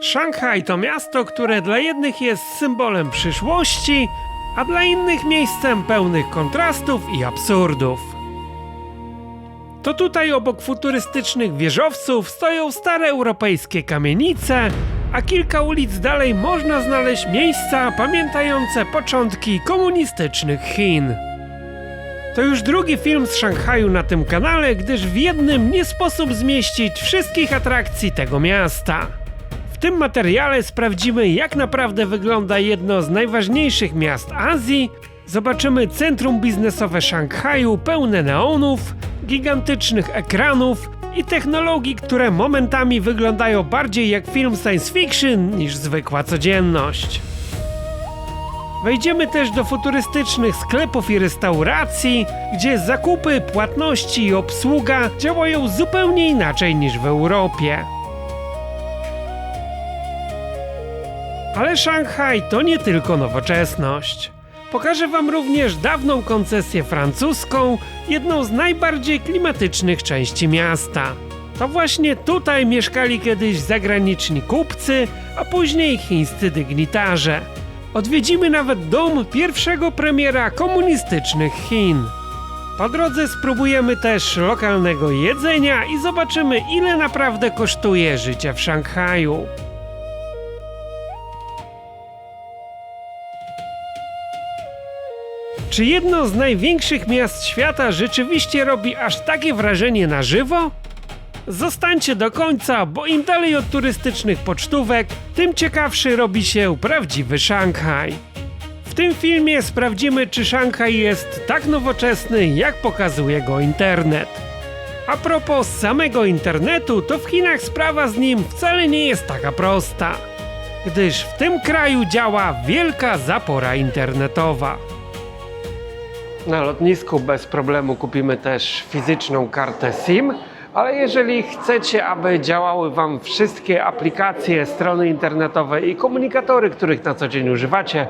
Szanghaj to miasto, które dla jednych jest symbolem przyszłości, a dla innych miejscem pełnych kontrastów i absurdów. To tutaj obok futurystycznych wieżowców stoją stare europejskie kamienice, a kilka ulic dalej można znaleźć miejsca pamiętające początki komunistycznych Chin. To już drugi film z Szanghaju na tym kanale, gdyż w jednym nie sposób zmieścić wszystkich atrakcji tego miasta. W tym materiale sprawdzimy, jak naprawdę wygląda jedno z najważniejszych miast Azji, zobaczymy centrum biznesowe Szanghaju pełne neonów, gigantycznych ekranów i technologii, które momentami wyglądają bardziej jak film science fiction niż zwykła codzienność. Wejdziemy też do futurystycznych sklepów i restauracji, gdzie zakupy, płatności i obsługa działają zupełnie inaczej niż w Europie. Ale Szanghaj to nie tylko nowoczesność. Pokażę wam również dawną koncesję francuską, jedną z najbardziej klimatycznych części miasta. To właśnie tutaj mieszkali kiedyś zagraniczni kupcy, a później chińscy dygnitarze. Odwiedzimy nawet dom pierwszego premiera komunistycznych Chin. Po drodze spróbujemy też lokalnego jedzenia i zobaczymy, ile naprawdę kosztuje życie w Szanghaju. Czy jedno z największych miast świata rzeczywiście robi aż takie wrażenie na żywo? Zostańcie do końca, bo im dalej od turystycznych pocztówek, tym ciekawszy robi się prawdziwy Szanghaj. W tym filmie sprawdzimy, czy Szanghaj jest tak nowoczesny, jak pokazuje go internet. A propos samego internetu, to w Chinach sprawa z nim wcale nie jest taka prosta, gdyż w tym kraju działa wielka zapora internetowa. Na lotnisku bez problemu kupimy też fizyczną kartę SIM, ale jeżeli chcecie, aby działały wam wszystkie aplikacje, strony internetowe i komunikatory, których na co dzień używacie,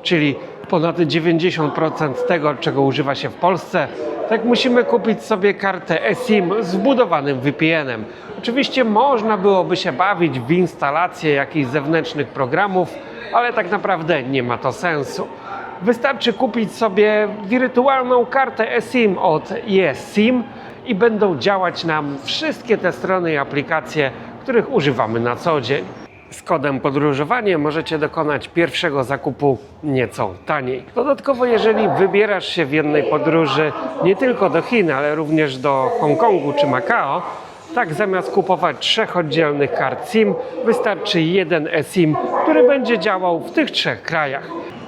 czyli ponad 90% tego, czego używa się w Polsce, tak musimy kupić sobie kartę eSIM z wbudowanym VPN-em. Oczywiście można byłoby się bawić w instalację jakichś zewnętrznych programów, ale tak naprawdę nie ma to sensu. Wystarczy kupić sobie wirtualną kartę eSIM od eSIM i będą działać nam wszystkie te strony i aplikacje, których używamy na co dzień. Z kodem podróżowanie możecie dokonać pierwszego zakupu nieco taniej. Dodatkowo, jeżeli wybierasz się w jednej podróży nie tylko do Chin, ale również do Hongkongu czy Makao, tak zamiast kupować 3 oddzielnych kart SIM, wystarczy jeden eSIM, który będzie działał w tych 3 krajach.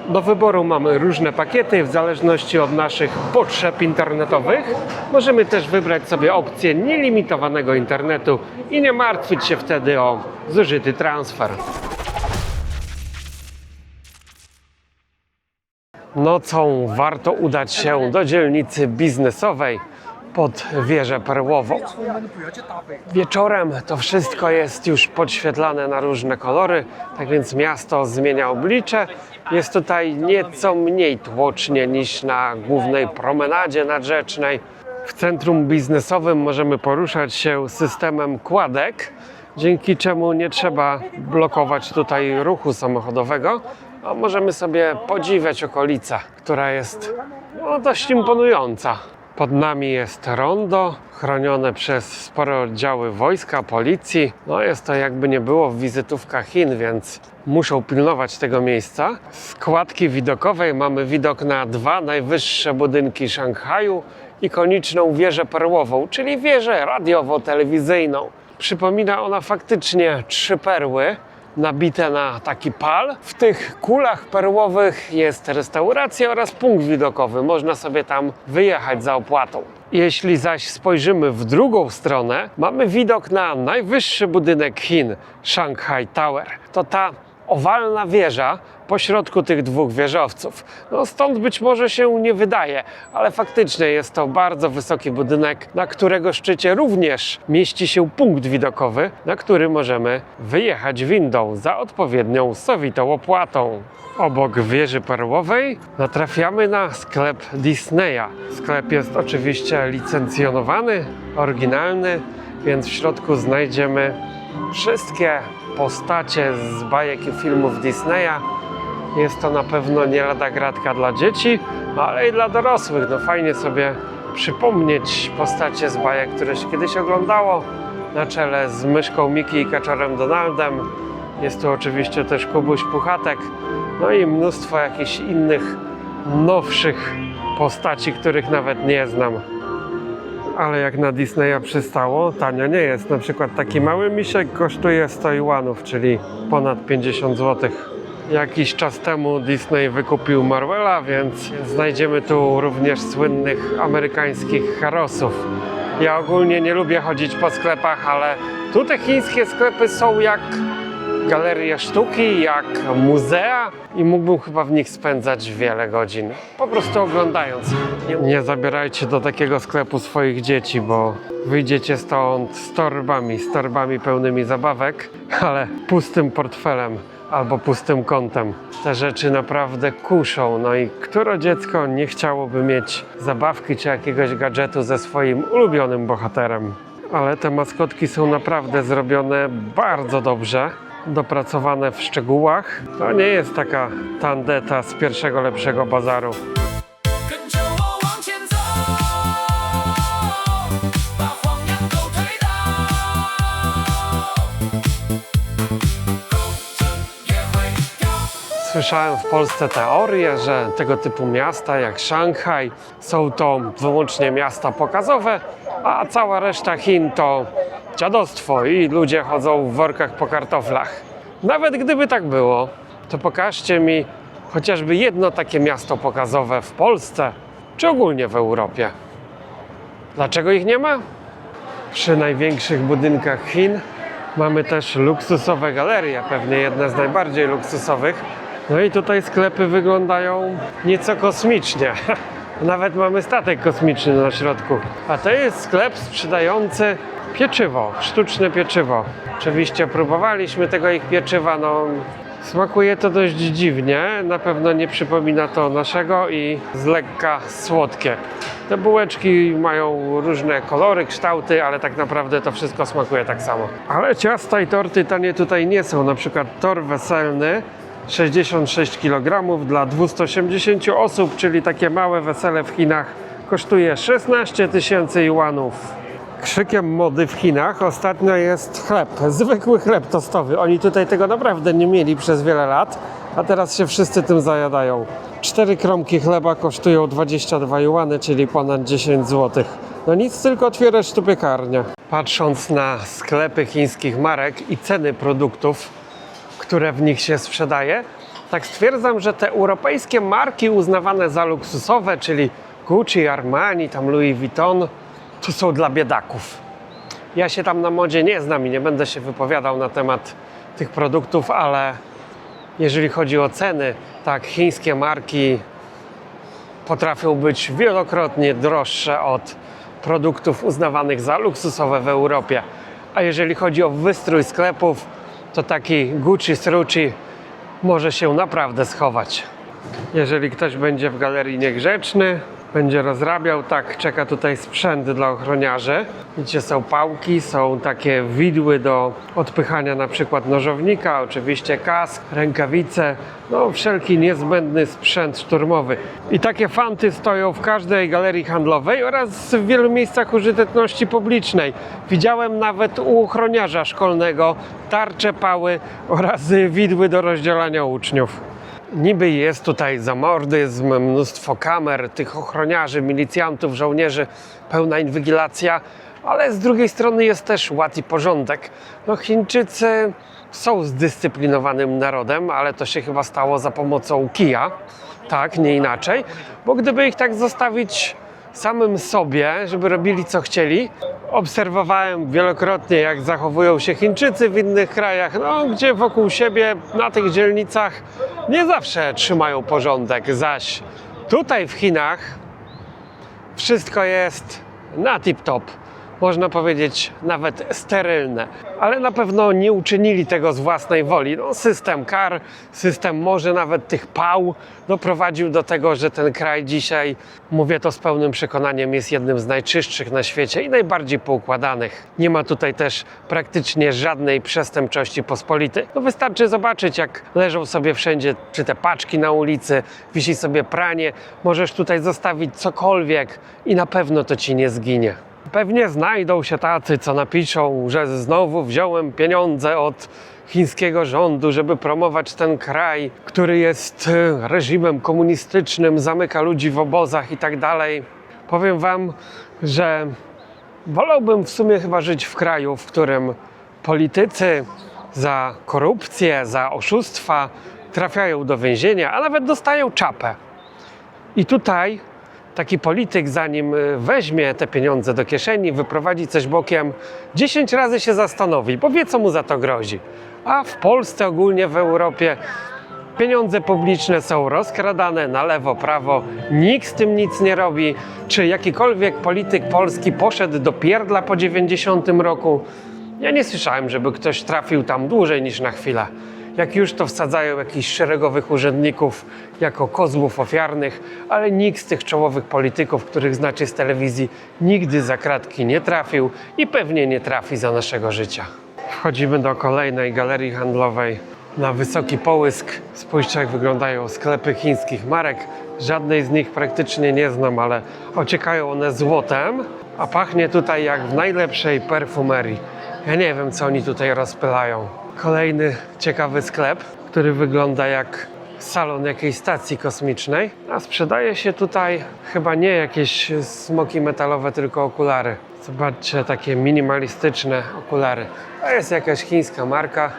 Do wyboru mamy różne pakiety w zależności od naszych potrzeb internetowych. Możemy też wybrać sobie opcję nielimitowanego internetu i nie martwić się wtedy o zużyty transfer. Nocą warto udać się do dzielnicy biznesowej pod wieżę perłową. Wieczorem to wszystko jest już podświetlane na różne kolory, tak więc miasto zmienia oblicze. Jest tutaj nieco mniej tłocznie niż na głównej promenadzie nadrzecznej. W centrum biznesowym możemy poruszać się systemem kładek, dzięki czemu nie trzeba blokować tutaj ruchu samochodowego, a możemy sobie podziwiać okolicę, która jest dość imponująca. Pod nami jest rondo, chronione przez spore oddziały wojska, policji. Jest to jakby nie było wizytówka Chin, więc muszą pilnować tego miejsca. Z kładki widokowej mamy widok na 2 najwyższe budynki Szanghaju, ikoniczną wieżę perłową, czyli wieżę radiowo-telewizyjną. Przypomina ona faktycznie 3 perły nabite na taki pal. W tych kulach perłowych jest restauracja oraz punkt widokowy. Można sobie tam wyjechać za opłatą. Jeśli zaś spojrzymy w drugą stronę, mamy widok na najwyższy budynek Chin, Shanghai Tower. To ta owalna wieża pośrodku tych 2 wieżowców. Stąd być może się nie wydaje, ale faktycznie jest to bardzo wysoki budynek, na którego szczycie również mieści się punkt widokowy, na który możemy wyjechać windą za odpowiednią sowitą opłatą. Obok wieży perłowej natrafiamy na sklep Disneya. Sklep jest oczywiście licencjonowany, oryginalny, więc w środku znajdziemy wszystkie postacie z bajek i filmów Disneya. Jest to na pewno nie lada gratka dla dzieci, ale i dla dorosłych. No fajnie sobie przypomnieć postacie z bajek, które się kiedyś oglądało, na czele z myszką Mickey i kaczorem Donaldem. Jest tu oczywiście też Kubuś Puchatek, no i mnóstwo jakichś innych, nowszych postaci, których nawet nie znam. Ale jak na Disneya przystało, tanio nie jest. Na przykład taki mały misiek kosztuje 100 juanów, czyli ponad 50 zł. Jakiś czas temu Disney wykupił Marvela, więc znajdziemy tu również słynnych amerykańskich Harrosów. Ja ogólnie nie lubię chodzić po sklepach, ale tu te chińskie sklepy są jak galerie sztuki, jak muzea i mógłbym chyba w nich spędzać wiele godzin, po prostu oglądając. Nie zabierajcie do takiego sklepu swoich dzieci, bo wyjdziecie stąd z torbami pełnymi zabawek, ale pustym portfelem albo pustym kątem. Te rzeczy naprawdę kuszą, no i które dziecko nie chciałoby mieć zabawki czy jakiegoś gadżetu ze swoim ulubionym bohaterem. Ale te maskotki są naprawdę zrobione bardzo dobrze, dopracowane w szczegółach. To nie jest taka tandeta z pierwszego lepszego bazaru. Słyszałem w Polsce teorię, że tego typu miasta jak Szanghaj są to wyłącznie miasta pokazowe, a cała reszta Chin to dziadostwo i ludzie chodzą w workach po kartoflach. Nawet gdyby tak było, to pokażcie mi chociażby jedno takie miasto pokazowe w Polsce, czy ogólnie w Europie. Dlaczego ich nie ma? Przy największych budynkach Chin mamy też luksusowe galerie, pewnie jedne z najbardziej luksusowych. No i tutaj sklepy wyglądają nieco kosmicznie. Nawet mamy statek kosmiczny na środku. A to jest sklep sprzedający pieczywo, sztuczne pieczywo. Oczywiście próbowaliśmy tego ich pieczywa, no smakuje to dość dziwnie. Na pewno nie przypomina to naszego i z lekka słodkie. Te bułeczki mają różne kolory, kształty, ale tak naprawdę to wszystko smakuje tak samo. Ale ciasta i torty tanie tutaj nie są. Na przykład tor weselny 66 kg dla 280 osób, czyli takie małe wesele w Chinach, kosztuje 16 000 juanów. Krzykiem mody w Chinach ostatnio jest chleb, zwykły chleb tostowy. Oni tutaj tego naprawdę nie mieli przez wiele lat, a teraz się wszyscy tym zajadają. 4 kromki chleba kosztują 22 juany, czyli ponad 10 zł. No nic, tylko otwierasz tu piekarnię. Patrząc na sklepy chińskich marek i ceny produktów, które w nich się sprzedaje, tak stwierdzam, że te europejskie marki uznawane za luksusowe, czyli Gucci, Armani, tam Louis Vuitton, to są dla biedaków. Ja się tam na modzie nie znam i nie będę się wypowiadał na temat tych produktów, ale jeżeli chodzi o ceny, tak, chińskie marki potrafią być wielokrotnie droższe od produktów uznawanych za luksusowe w Europie. A jeżeli chodzi o wystrój sklepów, to taki Gucci Strucci może się naprawdę schować. Jeżeli ktoś będzie w galerii niegrzeczny, będzie rozrabiał, tak, czeka tutaj sprzęt dla ochroniarzy. Widzicie, są pałki, są takie widły do odpychania na przykład nożownika, oczywiście kask, rękawice, no wszelki niezbędny sprzęt szturmowy. I takie fanty stoją w każdej galerii handlowej oraz w wielu miejscach użyteczności publicznej. Widziałem nawet u ochroniarza szkolnego tarcze, pały oraz widły do rozdzielania uczniów. Niby jest tutaj zamordyzm, mnóstwo kamer, tych ochroniarzy, milicjantów, żołnierzy, pełna inwigilacja, ale z drugiej strony jest też ład i porządek. No Chińczycy są zdyscyplinowanym narodem, ale to się chyba stało za pomocą kija, tak, nie inaczej, bo gdyby ich tak zostawić samym sobie, żeby robili co chcieli. Obserwowałem wielokrotnie, jak zachowują się Chińczycy w innych krajach, no, gdzie wokół siebie na tych dzielnicach nie zawsze trzymają porządek, zaś tutaj w Chinach wszystko jest na tip-top. można powiedzieć nawet sterylne. Ale na pewno nie uczynili tego z własnej woli. No, system kar, system może nawet tych pał doprowadził do tego, że ten kraj dzisiaj, mówię to z pełnym przekonaniem, jest jednym z najczystszych na świecie i najbardziej poukładanych. Nie ma tutaj też praktycznie żadnej przestępczości pospolitej. No wystarczy zobaczyć, jak leżą sobie wszędzie, czy te paczki na ulicy, wisi sobie pranie, możesz tutaj zostawić cokolwiek i na pewno to ci nie zginie. Pewnie znajdą się tacy, co napiszą, że znowu wziąłem pieniądze od chińskiego rządu, żeby promować ten kraj, który jest reżimem komunistycznym, zamyka ludzi w obozach i tak dalej. Powiem wam, że wolałbym w sumie chyba żyć w kraju, w którym politycy za korupcję, za oszustwa trafiają do więzienia, a nawet dostają czapę. I tutaj taki polityk, zanim weźmie te pieniądze do kieszeni, wyprowadzi coś bokiem, 10 razy się zastanowi, bo wie, co mu za to grozi. A w Polsce, ogólnie w Europie, pieniądze publiczne są rozkradane na lewo, prawo, nikt z tym nic nie robi. Czy jakikolwiek polityk polski poszedł do pierdla po 90 roku? Ja nie słyszałem, żeby ktoś trafił tam dłużej niż na chwilę. Jak już, to wsadzają jakichś szeregowych urzędników jako kozłów ofiarnych, ale nikt z tych czołowych polityków, których znacie z telewizji, nigdy za kratki nie trafił i pewnie nie trafi za naszego życia. Wchodzimy do kolejnej galerii handlowej na wysoki połysk. Spójrzcie, jak wyglądają sklepy chińskich marek. Żadnej z nich praktycznie nie znam, ale ociekają one złotem, a pachnie tutaj jak w najlepszej perfumerii. Ja nie wiem, co oni tutaj rozpylają. Kolejny ciekawy sklep, który wygląda jak salon jakiejś stacji kosmicznej, a sprzedaje się tutaj chyba nie jakieś smoki metalowe, tylko okulary. Zobaczcie, takie minimalistyczne okulary. To jest jakaś chińska marka,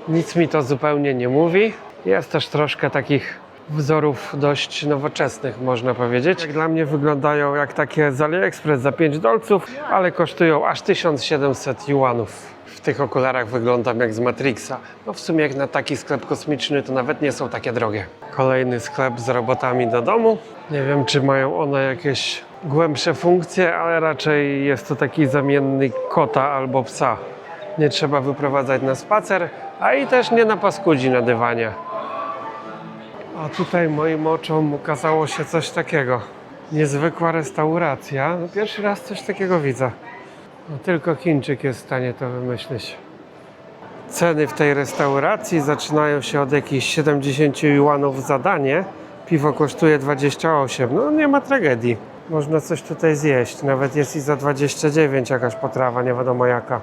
nic mi to zupełnie nie mówi. Jest też troszkę takich wzorów dość nowoczesnych, można powiedzieć. Jak dla mnie wyglądają jak takie z AliExpress za 5 dolców, ale kosztują aż 1700 juanów. W tych okularach wyglądam jak z Matrixa. No w sumie jak na taki sklep kosmiczny to nawet nie są takie drogie. Kolejny sklep z robotami do domu. Nie wiem, czy mają one jakieś głębsze funkcje, ale raczej jest to taki zamienny kota albo psa. Nie trzeba wyprowadzać na spacer, a i też nie na paskudzi na dywanie. A tutaj moim oczom ukazało się coś takiego. Niezwykła restauracja. No pierwszy raz coś takiego widzę. No tylko Chińczyk jest w stanie to wymyślić. Ceny w tej restauracji zaczynają się od jakichś 70 juanów za danie. Piwo kosztuje 28. No nie ma tragedii. Można coś tutaj zjeść. Nawet jest i za 29 jakaś potrawa, nie wiadomo jaka.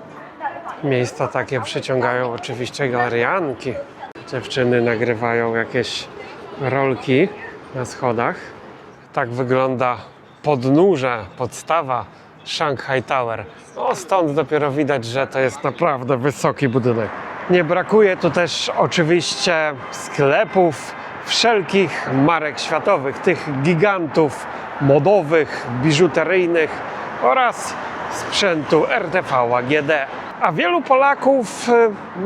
Miejsca takie przyciągają oczywiście galerianki. Dziewczyny nagrywają jakieś rolki na schodach. Tak wygląda podnóże, podstawa Shanghai Tower. No, stąd dopiero widać, że to jest naprawdę wysoki budynek. Nie brakuje tu też oczywiście sklepów wszelkich marek światowych, tych gigantów modowych, biżuteryjnych oraz sprzętu RTV AGD. A wielu Polaków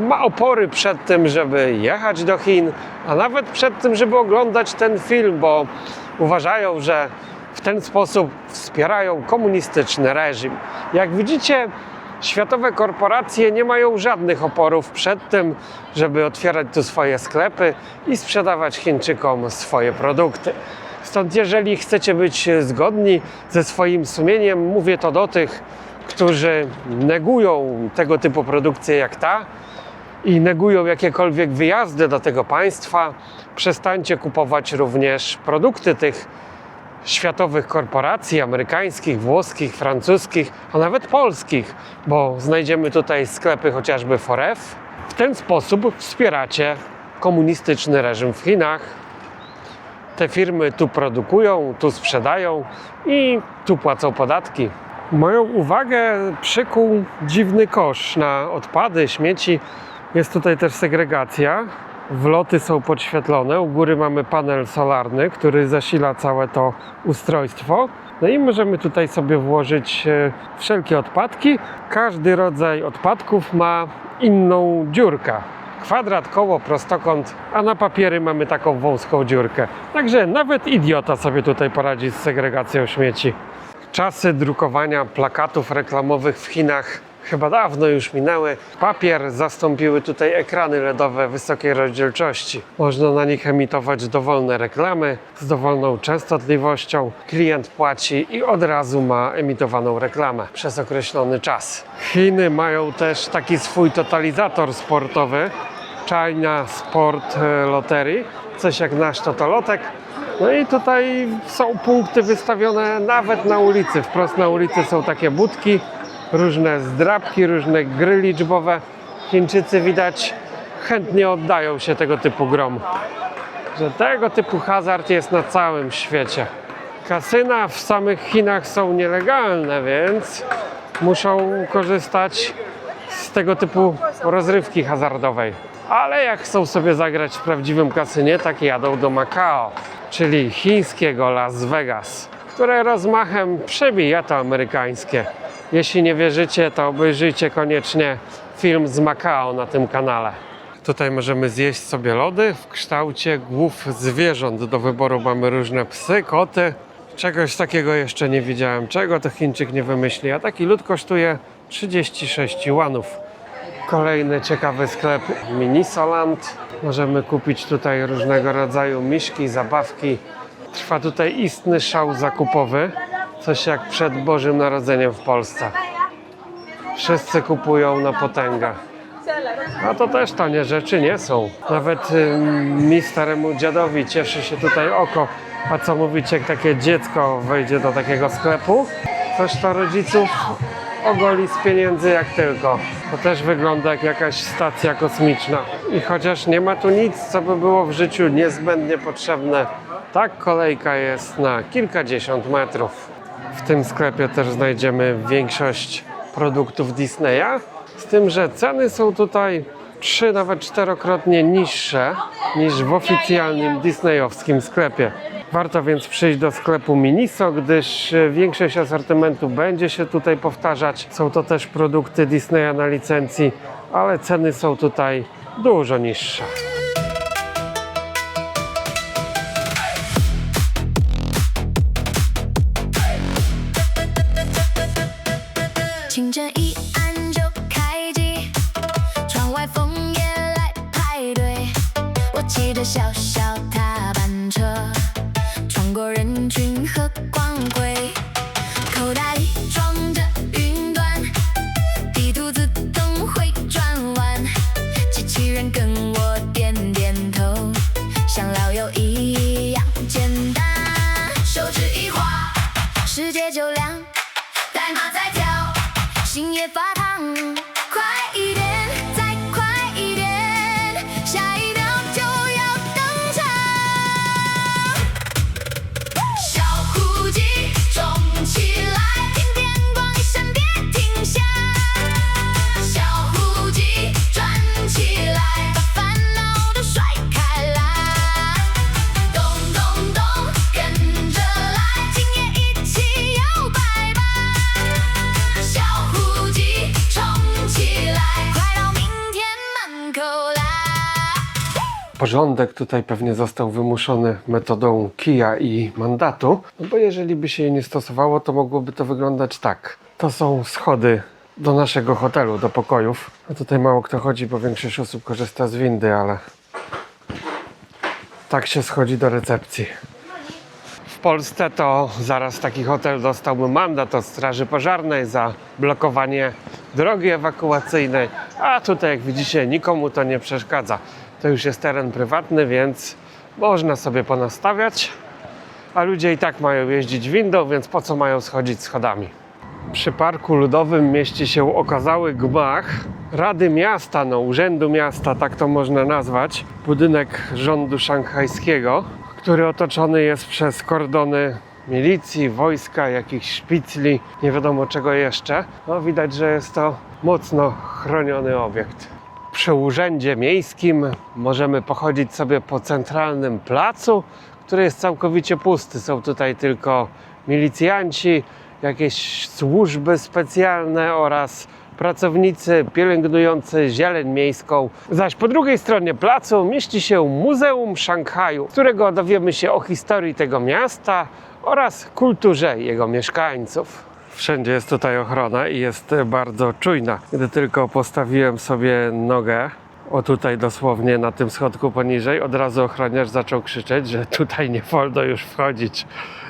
ma opory przed tym, żeby jechać do Chin, a nawet przed tym, żeby oglądać ten film, bo uważają, że w ten sposób wspierają komunistyczny reżim. Jak widzicie, światowe korporacje nie mają żadnych oporów przed tym, żeby otwierać tu swoje sklepy i sprzedawać Chińczykom swoje produkty. Stąd jeżeli chcecie być zgodni ze swoim sumieniem, mówię to do tych, którzy negują tego typu produkcje jak ta i negują jakiekolwiek wyjazdy do tego państwa, przestańcie kupować również produkty tych światowych korporacji, amerykańskich, włoskich, francuskich, a nawet polskich, bo znajdziemy tutaj sklepy chociażby Foref. W ten sposób wspieracie komunistyczny reżim w Chinach. Te firmy tu produkują, tu sprzedają i tu płacą podatki. Moją uwagę przykuł dziwny kosz na odpady, śmieci. Jest tutaj też segregacja. Wloty są podświetlone. U góry mamy panel solarny, który zasila całe to ustrojstwo. No i możemy tutaj sobie włożyć wszelkie odpadki. Każdy rodzaj odpadków ma inną dziurkę. Kwadrat, koło, prostokąt, a na papiery mamy taką wąską dziurkę. Także nawet idiota sobie tutaj poradzi z segregacją śmieci. Czasy drukowania plakatów reklamowych w Chinach chyba dawno już minęły. Papier zastąpiły tutaj ekrany LEDowe wysokiej rozdzielczości. Można na nich emitować dowolne reklamy z dowolną częstotliwością. Klient płaci i od razu ma emitowaną reklamę przez określony czas. Chiny mają też taki swój totalizator sportowy, China Sport Lottery, coś jak nasz totolotek. No i tutaj są punkty wystawione nawet na ulicy. Wprost na ulicy są takie budki, różne zdrabki, różne gry liczbowe. Chińczycy widać chętnie oddają się tego typu grom. Że tego typu hazard jest na całym świecie. Kasyna w samych Chinach są nielegalne, więc muszą korzystać z tego typu rozrywki hazardowej. Ale jak chcą sobie zagrać w prawdziwym kasynie, tak jadą do Makao, czyli chińskiego Las Vegas, które rozmachem przebija to amerykańskie. Jeśli nie wierzycie, to obejrzyjcie koniecznie film z Makao na tym kanale. Tutaj możemy zjeść sobie lody w kształcie głów zwierząt. Do wyboru mamy różne psy, koty. Czegoś takiego jeszcze nie widziałem. Czego to Chińczyk nie wymyśli? A taki lód kosztuje 36 juanów. Kolejny ciekawy sklep Minisoland. Możemy kupić tutaj różnego rodzaju miszki, zabawki. Trwa tutaj istny szał zakupowy. Coś jak przed Bożym Narodzeniem w Polsce. Wszyscy kupują na potęgę. A to też tanie rzeczy nie są. Nawet mi, staremu dziadowi, cieszy się tutaj oko. A co mówić, jak takie dziecko wejdzie do takiego sklepu? Coś to rodziców ogoli z pieniędzy jak tylko. To też wygląda jak jakaś stacja kosmiczna. I chociaż nie ma tu nic, co by było w życiu niezbędnie potrzebne, tak kolejka jest na kilkadziesiąt metrów. W tym sklepie też znajdziemy większość produktów Disneya, z tym, że ceny są tutaj 3, nawet 4-krotnie niższe niż w oficjalnym disneyowskim sklepie. Warto więc przyjść do sklepu Miniso, gdyż większość asortymentu będzie się tutaj powtarzać. Są to też produkty Disneya na licencji, ale ceny są tutaj dużo niższe. Porządek tutaj pewnie został wymuszony metodą kija i mandatu, no bo jeżeli by się jej nie stosowało, to mogłoby to wyglądać tak. To są schody do naszego hotelu, do pokojów. A tutaj mało kto chodzi, bo większość osób korzysta z windy, ale tak się schodzi do recepcji. W Polsce to zaraz taki hotel dostałby mandat od Straży Pożarnej za blokowanie drogi ewakuacyjnej, a tutaj, jak widzicie, nikomu to nie przeszkadza. To już jest teren prywatny, więc można sobie ponastawiać, a ludzie i tak mają jeździć windą, więc po co mają schodzić schodami? Przy Parku Ludowym mieści się okazały gmach Rady Miasta, Urzędu Miasta, tak to można nazwać. Budynek rządu szanghajskiego, który otoczony jest przez kordony milicji, wojska, jakichś szpicli, nie wiadomo czego jeszcze. No, widać, że jest to mocno chroniony obiekt. Przy urzędzie miejskim możemy pochodzić sobie po centralnym placu, który jest całkowicie pusty. Są tutaj tylko milicjanci, jakieś służby specjalne oraz pracownicy pielęgnujący zieleń miejską. Zaś po drugiej stronie placu mieści się Muzeum Szanghaju, z którego dowiemy się o historii tego miasta oraz kulturze jego mieszkańców. Wszędzie jest tutaj ochrona i jest bardzo czujna. Gdy tylko postawiłem sobie nogę, o tutaj dosłownie na tym schodku poniżej, od razu ochroniarz zaczął krzyczeć, że tutaj nie wolno już wchodzić.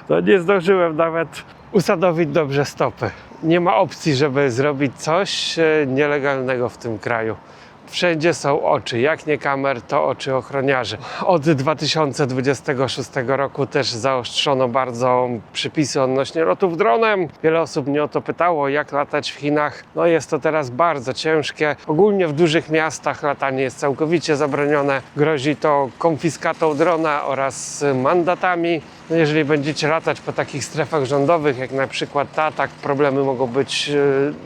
No nie zdążyłem nawet usadowić dobrze stopy. Nie ma opcji, żeby zrobić coś nielegalnego w tym kraju. Wszędzie są oczy, jak nie kamer, to oczy ochroniarzy. Od 2026 roku też zaostrzono bardzo przepisy odnośnie lotów dronem. Wiele osób mnie o to pytało, jak latać w Chinach. No jest to teraz bardzo ciężkie. Ogólnie w dużych miastach latanie jest całkowicie zabronione. Grozi to konfiskatą drona oraz mandatami. No jeżeli będziecie latać po takich strefach rządowych, jak na przykład ta, tak problemy mogą być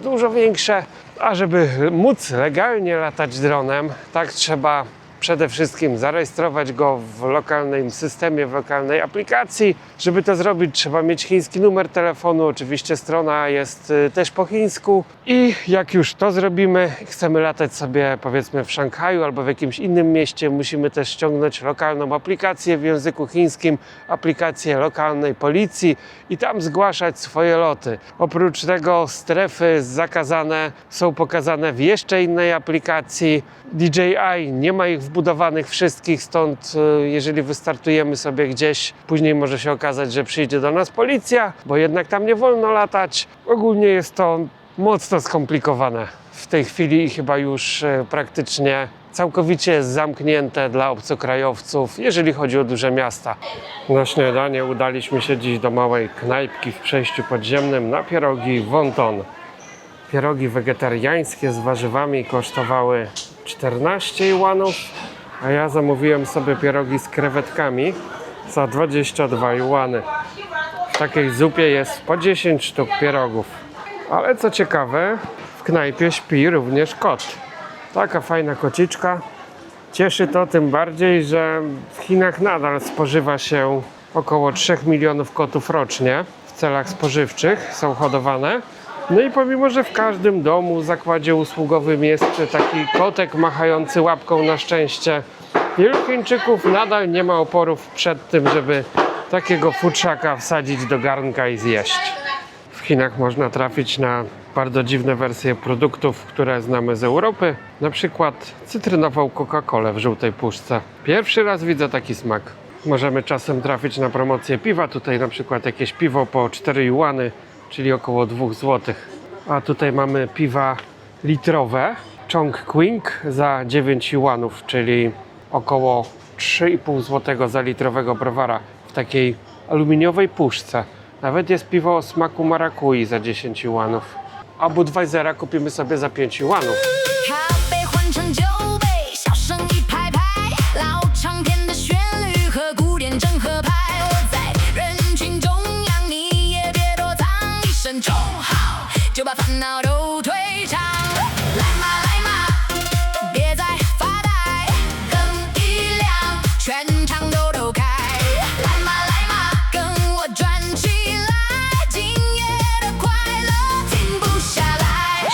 dużo większe. A żeby móc legalnie latać dronem, tak trzeba przede wszystkim zarejestrować go w lokalnym systemie, w lokalnej aplikacji. Żeby to zrobić, trzeba mieć chiński numer telefonu. Oczywiście strona jest też po chińsku. I jak już to zrobimy, chcemy latać sobie powiedzmy w Szanghaju albo w jakimś innym mieście, musimy też ściągnąć lokalną aplikację w języku chińskim, aplikację lokalnej policji i tam zgłaszać swoje loty. Oprócz tego strefy zakazane są pokazane w jeszcze innej aplikacji. DJI nie ma ich wbudowanych wszystkich, stąd jeżeli wystartujemy sobie gdzieś, później może się okazać, że przyjdzie do nas policja, bo jednak tam nie wolno latać. Ogólnie jest to mocno skomplikowane w tej chwili i chyba już praktycznie całkowicie jest zamknięte dla obcokrajowców, jeżeli chodzi o duże miasta. Na śniadanie udaliśmy się dziś do małej knajpki w przejściu podziemnym na pierogi wonton. Pierogi wegetariańskie z warzywami kosztowały 14 juanów, a ja zamówiłem sobie pierogi z krewetkami za 22 juany. W takiej zupie jest po 10 sztuk pierogów. Ale co ciekawe, w knajpie śpi również kot. Taka fajna kociczka. Cieszy to tym bardziej, że w Chinach nadal spożywa się około 3 milionów kotów rocznie. W celach spożywczych są hodowane. No i pomimo, że w każdym domu, zakładzie usługowym jest taki kotek machający łapką na szczęście, wielu Chińczyków nadal nie ma oporów przed tym, żeby takiego futrzaka wsadzić do garnka i zjeść. W Chinach można trafić na bardzo dziwne wersje produktów, które znamy z Europy. Na przykład cytrynową Coca-Colę w żółtej puszce. Pierwszy raz widzę taki smak. Możemy czasem trafić na promocję piwa. Tutaj na przykład jakieś piwo po 4 juany, czyli około 2 zł. A tutaj mamy piwa litrowe Chongqing za 9 juanów, czyli około 3,5 zł za litrowego browara w takiej aluminiowej puszce. Nawet jest piwo o smaku marakui za 10 juanów. A Budweisera kupimy sobie za 5 juanów.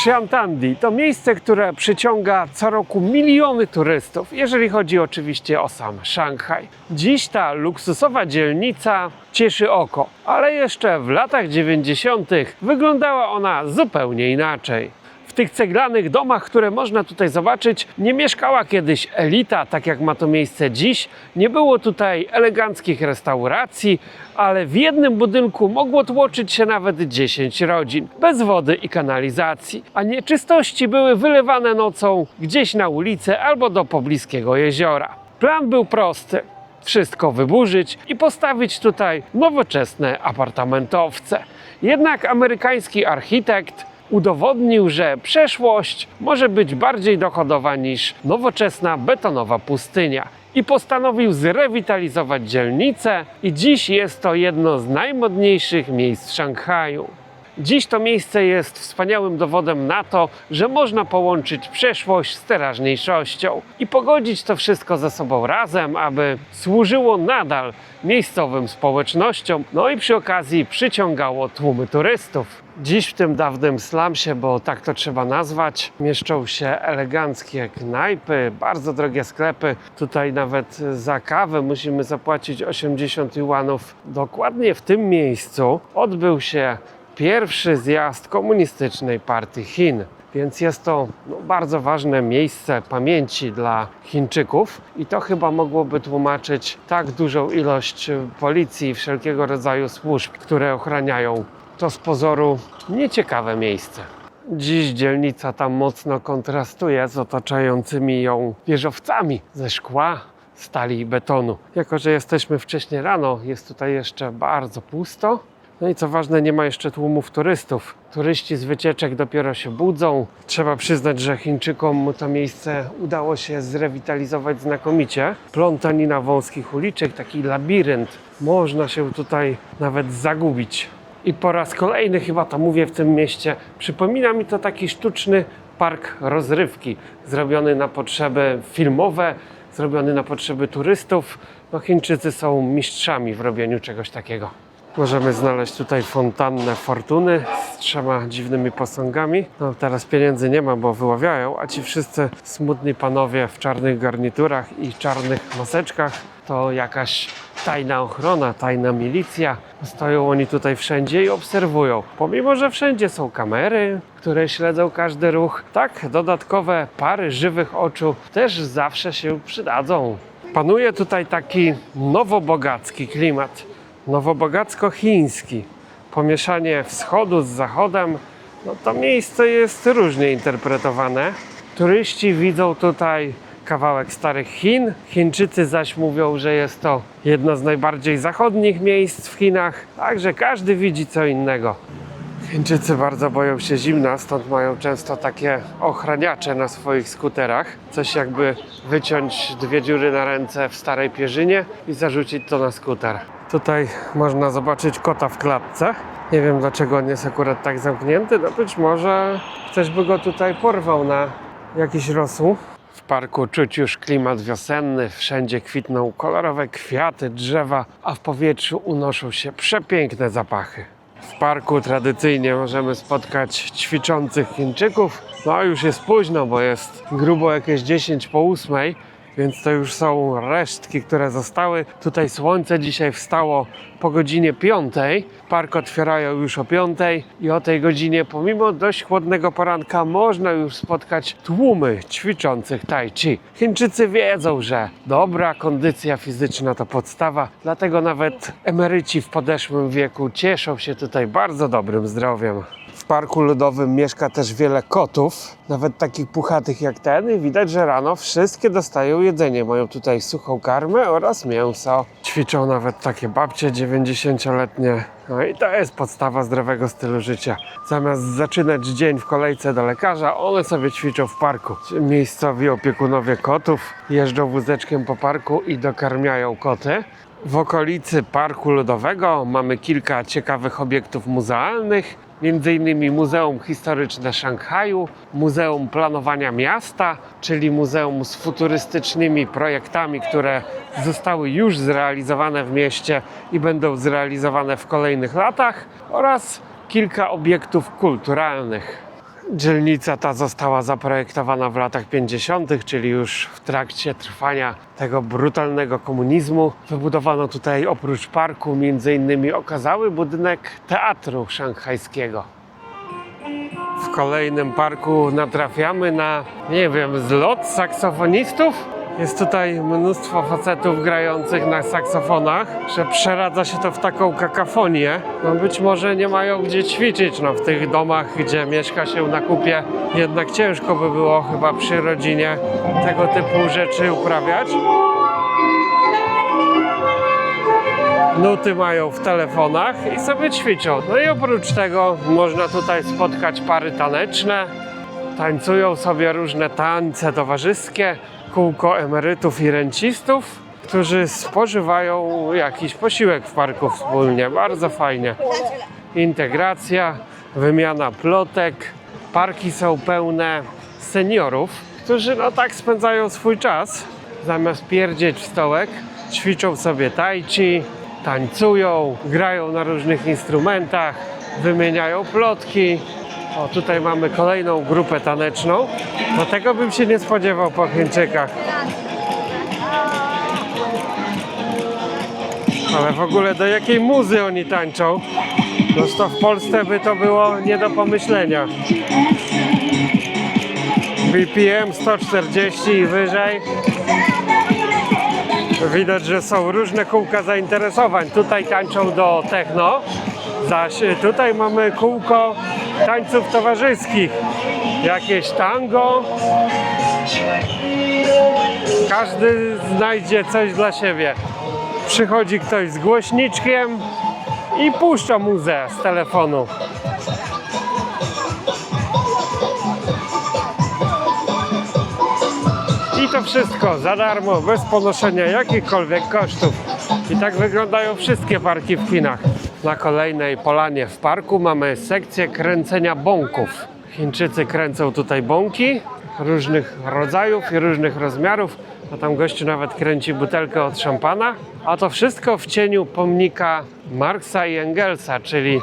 Xiantandi to miejsce, które przyciąga co roku miliony turystów, jeżeli chodzi oczywiście o sam Szanghaj. Dziś ta luksusowa dzielnica cieszy oko, ale jeszcze w latach 90. wyglądała ona zupełnie inaczej. W tych ceglanych domach, które można tutaj zobaczyć, nie mieszkała kiedyś elita, tak jak ma to miejsce dziś. Nie było tutaj eleganckich restauracji, ale w jednym budynku mogło tłoczyć się nawet 10 rodzin, bez wody i kanalizacji. A nieczystości były wylewane nocą gdzieś na ulicę albo do pobliskiego jeziora. Plan był prosty. Wszystko wyburzyć i postawić tutaj nowoczesne apartamentowce. Jednak amerykański architekt udowodnił, że przeszłość może być bardziej dochodowa niż nowoczesna betonowa pustynia i postanowił zrewitalizować dzielnicę i dziś jest to jedno z najmodniejszych miejsc w Szanghaju. Dziś to miejsce jest wspaniałym dowodem na to, że można połączyć przeszłość z teraźniejszością i pogodzić to wszystko ze sobą razem, aby służyło nadal miejscowym społecznościom, no i przy okazji przyciągało tłumy turystów. Dziś w tym dawnym slumsie, bo tak to trzeba nazwać, mieszczą się eleganckie knajpy, bardzo drogie sklepy. Tutaj nawet za kawę musimy zapłacić 80 juanów. Dokładnie w tym miejscu odbył się pierwszy zjazd komunistycznej partii Chin. Więc jest to bardzo ważne miejsce pamięci dla Chińczyków i to chyba mogłoby tłumaczyć tak dużą ilość policji i wszelkiego rodzaju służb, które ochraniają to z pozoru nieciekawe miejsce. Dziś dzielnica tam mocno kontrastuje z otaczającymi ją wieżowcami ze szkła, stali i betonu. Jako że jesteśmy wcześnie rano, jest tutaj jeszcze bardzo pusto. No i co ważne, nie ma jeszcze tłumów turystów. Turyści z wycieczek dopiero się budzą. Trzeba przyznać, że Chińczykom to miejsce udało się zrewitalizować znakomicie. Plątanina wąskich uliczek, taki labirynt. Można się tutaj nawet zagubić. I po raz kolejny chyba to mówię w tym mieście. Przypomina mi to taki sztuczny park rozrywki. Zrobiony na potrzeby filmowe, zrobiony na potrzeby turystów. No Chińczycy są mistrzami w robieniu czegoś takiego. Możemy znaleźć tutaj fontannę fortuny z 3 dziwnymi posągami. No teraz pieniędzy nie ma, bo wyławiają, a ci wszyscy smutni panowie w czarnych garniturach i czarnych maseczkach to jakaś tajna ochrona, tajna milicja. Stoją oni tutaj wszędzie i obserwują. Pomimo, że wszędzie są kamery, które śledzą każdy ruch, tak dodatkowe pary żywych oczu też zawsze się przydadzą. Panuje tutaj taki nowobogacki klimat. Nowobogacko-chiński. Pomieszanie wschodu z zachodem, no to miejsce jest różnie interpretowane. Turyści widzą tutaj kawałek starych Chin. Chińczycy zaś mówią, że jest to jedno z najbardziej zachodnich miejsc w Chinach. Także każdy widzi co innego. Chińczycy bardzo boją się zimna, stąd mają często takie ochraniacze na swoich skuterach. Coś jakby wyciąć 2 dziury na ręce w starej pierzynie i zarzucić to na skuter. Tutaj można zobaczyć kota w klatce. Nie wiem dlaczego on jest akurat tak zamknięty. No być może ktoś by go tutaj porwał na jakiś rosół. W parku czuć już klimat wiosenny. Wszędzie kwitną kolorowe kwiaty, drzewa, a w powietrzu unoszą się przepiękne zapachy. W parku tradycyjnie możemy spotkać ćwiczących Chińczyków. No już jest późno, bo jest grubo jakieś 10 po 8. Więc to już są resztki, które zostały. Tutaj słońce dzisiaj wstało po godzinie 5. Park otwierają już o 5 i o tej godzinie pomimo dość chłodnego poranka można już spotkać tłumy ćwiczących tai chi. Chińczycy wiedzą, że dobra kondycja fizyczna to podstawa, dlatego nawet emeryci w podeszłym wieku cieszą się tutaj bardzo dobrym zdrowiem. W parku ludowym mieszka też wiele kotów, nawet takich puchatych jak ten i widać, że rano wszystkie dostają jedzenie. Mają tutaj suchą karmę oraz mięso. Ćwiczą nawet takie babcie 90-letnie. No i to jest podstawa zdrowego stylu życia. Zamiast zaczynać dzień w kolejce do lekarza, one sobie ćwiczą w parku. Miejscowi opiekunowie kotów jeżdżą wózeczkiem po parku i dokarmiają koty. W okolicy parku ludowego mamy kilka ciekawych obiektów muzealnych. Między innymi Muzeum Historyczne Szanghaju, Muzeum Planowania Miasta, czyli muzeum z futurystycznymi projektami, które zostały już zrealizowane w mieście i będą zrealizowane w kolejnych latach, oraz kilka obiektów kulturalnych. Dzielnica ta została zaprojektowana w latach 50., czyli już w trakcie trwania tego brutalnego komunizmu. Wybudowano tutaj oprócz parku m.in. okazały budynek teatru szanghajskiego. W kolejnym parku natrafiamy na, nie wiem, zlot saksofonistów. Jest tutaj mnóstwo facetów grających na saksofonach, że przeradza się to w taką kakafonię. No być może nie mają gdzie ćwiczyć, no w tych domach, gdzie mieszka się na kupie, jednak ciężko by było chyba przy rodzinie tego typu rzeczy uprawiać. Nuty mają w telefonach i sobie ćwiczą. No i oprócz tego można tutaj spotkać pary taneczne. Tańcują sobie różne tańce towarzyskie, kółko emerytów i rencistów, którzy spożywają jakiś posiłek w parku wspólnie. Bardzo fajnie. Integracja, wymiana plotek, parki są pełne seniorów, którzy no tak spędzają swój czas. Zamiast pierdzieć w stołek, ćwiczą sobie tai chi, tańcują, grają na różnych instrumentach, wymieniają plotki. O, tutaj mamy kolejną grupę taneczną. No tego bym się nie spodziewał po Chińczykach. Ale w ogóle do jakiej muzy oni tańczą? No to w Polsce by to było nie do pomyślenia. BPM 140 i wyżej. Widać, że są różne kółka zainteresowań. Tutaj tańczą do techno, zaś tutaj mamy kółko tańców towarzyskich. Jakieś tango. Każdy znajdzie coś dla siebie. Przychodzi ktoś z głośniczkiem i puszcza muzę z telefonu. I to wszystko za darmo, bez ponoszenia jakichkolwiek kosztów. I tak wyglądają wszystkie parki w Chinach. Na kolejnej polanie w parku mamy sekcję kręcenia bąków. Chińczycy kręcą tutaj bąki różnych rodzajów i różnych rozmiarów. A tam gościu nawet kręci butelkę od szampana. A to wszystko w cieniu pomnika Marksa i Engelsa, czyli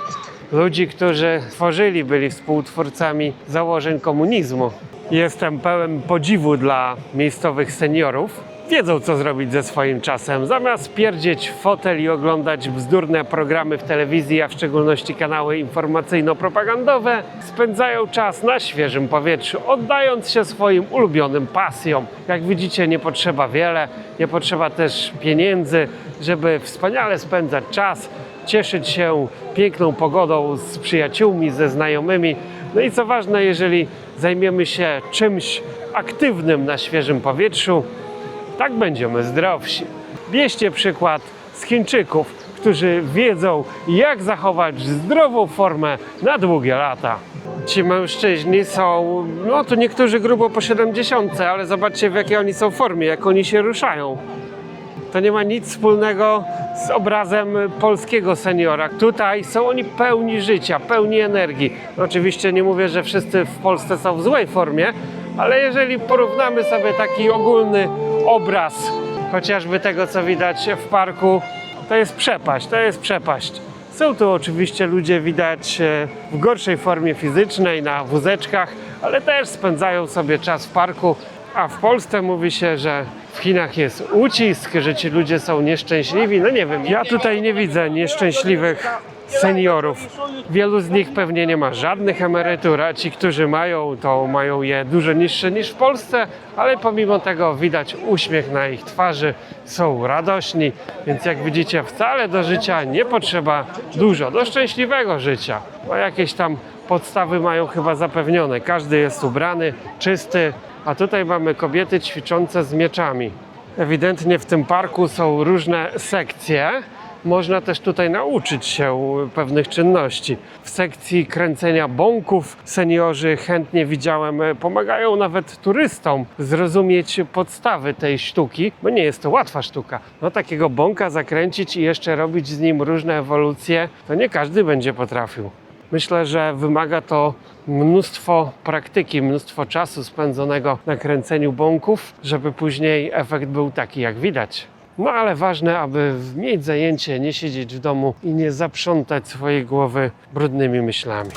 ludzi, którzy tworzyli, byli współtwórcami założeń komunizmu. Jestem pełen podziwu dla miejscowych seniorów. Wiedzą, co zrobić ze swoim czasem. Zamiast pierdzieć w fotel i oglądać bzdurne programy w telewizji, a w szczególności kanały informacyjno-propagandowe, spędzają czas na świeżym powietrzu, oddając się swoim ulubionym pasjom. Jak widzicie, nie potrzeba wiele, nie potrzeba też pieniędzy, żeby wspaniale spędzać czas, cieszyć się piękną pogodą z przyjaciółmi, ze znajomymi. No i co ważne, jeżeli zajmiemy się czymś aktywnym na świeżym powietrzu, tak będziemy zdrowsi. Bierzcie przykład z Chińczyków, którzy wiedzą, jak zachować zdrową formę na długie lata. Ci mężczyźni są, no to niektórzy grubo po 70, ale zobaczcie, w jakiej oni są formie, jak oni się ruszają. To nie ma nic wspólnego z obrazem polskiego seniora. Tutaj są oni pełni życia, pełni energii. Oczywiście nie mówię, że wszyscy w Polsce są w złej formie, ale jeżeli porównamy sobie taki ogólny obraz, chociażby tego, co widać w parku, to jest przepaść, to jest przepaść. Są tu oczywiście ludzie, widać, w gorszej formie fizycznej, na wózeczkach, ale też spędzają sobie czas w parku. A w Polsce mówi się, że w Chinach jest ucisk, że ci ludzie są nieszczęśliwi. No nie wiem, ja tutaj nie widzę nieszczęśliwych seniorów. Wielu z nich pewnie nie ma żadnych emerytur, a ci, którzy mają, to mają je dużo niższe niż w Polsce, ale pomimo tego widać uśmiech na ich twarzy, są radośni, więc jak widzicie, wcale do życia nie potrzeba dużo, do szczęśliwego życia, bo jakieś tam podstawy mają chyba zapewnione. Każdy jest ubrany, czysty, a tutaj mamy kobiety ćwiczące z mieczami. Ewidentnie w tym parku są różne sekcje. Można też tutaj nauczyć się pewnych czynności. W sekcji kręcenia bąków seniorzy, chętnie widziałem, pomagają nawet turystom zrozumieć podstawy tej sztuki, bo nie jest to łatwa sztuka. No takiego bąka zakręcić i jeszcze robić z nim różne ewolucje, to nie każdy będzie potrafił. Myślę, że wymaga to mnóstwo praktyki, mnóstwo czasu spędzonego na kręceniu bąków, żeby później efekt był taki, jak widać. No ale ważne, aby mieć zajęcie, nie siedzieć w domu i nie zaprzątać swojej głowy brudnymi myślami.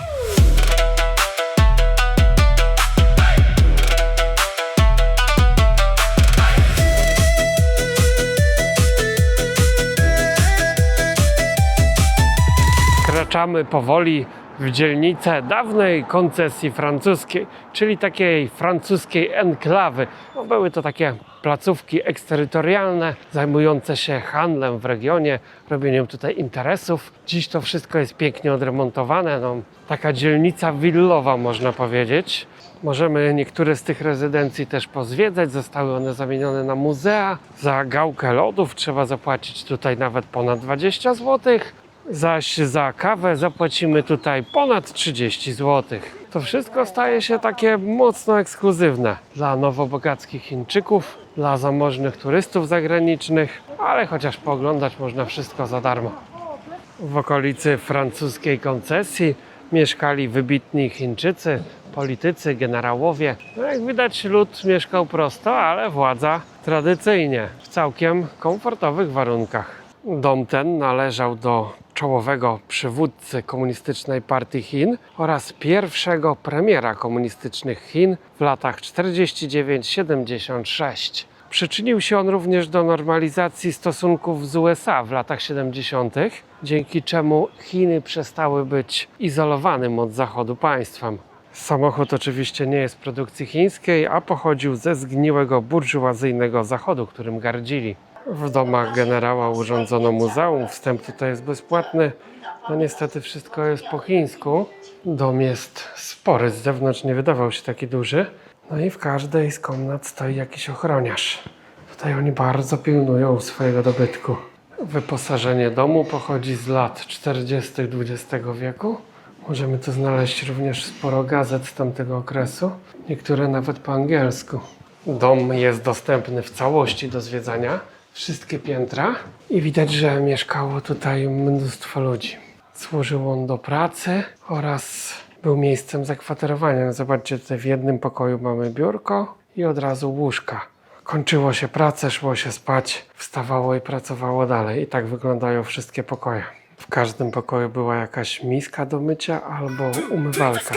Wkraczamy powoli w dzielnicę dawnej koncesji francuskiej, czyli takiej francuskiej enklawy. No, były to takie placówki eksterytorialne, zajmujące się handlem w regionie, robieniem tutaj interesów. Dziś to wszystko jest pięknie odremontowane, no, taka dzielnica willowa, można powiedzieć. Możemy niektóre z tych rezydencji też pozwiedzać, zostały one zamienione na muzea. Za gałkę lodów trzeba zapłacić tutaj nawet ponad 20 zł. Zaś za kawę zapłacimy tutaj ponad 30 zł. To wszystko staje się takie mocno ekskluzywne dla nowobogackich Chińczyków, dla zamożnych turystów zagranicznych, ale chociaż pooglądać można wszystko za darmo. W okolicy francuskiej koncesji mieszkali wybitni Chińczycy, politycy, generałowie. No jak widać, lud mieszkał prosto, ale władza tradycyjnie, w całkiem komfortowych warunkach. Dom ten należał do czołowego przywódcy Komunistycznej Partii Chin oraz pierwszego premiera komunistycznych Chin w latach 49-76. Przyczynił się on również do normalizacji stosunków z USA w latach 70., dzięki czemu Chiny przestały być izolowanym od Zachodu państwem. Samochód oczywiście nie jest produkcji chińskiej, a pochodził ze zgniłego burżuazyjnego Zachodu, którym gardzili. W domach generała urządzono muzeum, wstęp tutaj jest bezpłatny. No niestety wszystko jest po chińsku. Dom jest spory, z zewnątrz nie wydawał się taki duży. No i w każdej z komnat stoi jakiś ochroniarz. Tutaj oni bardzo pilnują swojego dobytku. Wyposażenie domu pochodzi z lat 40. XX wieku. Możemy tu znaleźć również sporo gazet z tamtego okresu, niektóre nawet po angielsku. Dom jest dostępny w całości do zwiedzania, wszystkie piętra i widać, że mieszkało tutaj mnóstwo ludzi. Służył on do pracy oraz był miejscem zakwaterowania. Zobaczcie, tutaj w jednym pokoju mamy biurko i od razu łóżka. Kończyło się pracę, szło się spać, wstawało i pracowało dalej. I tak wyglądają wszystkie pokoje. W każdym pokoju była jakaś miska do mycia albo umywalka.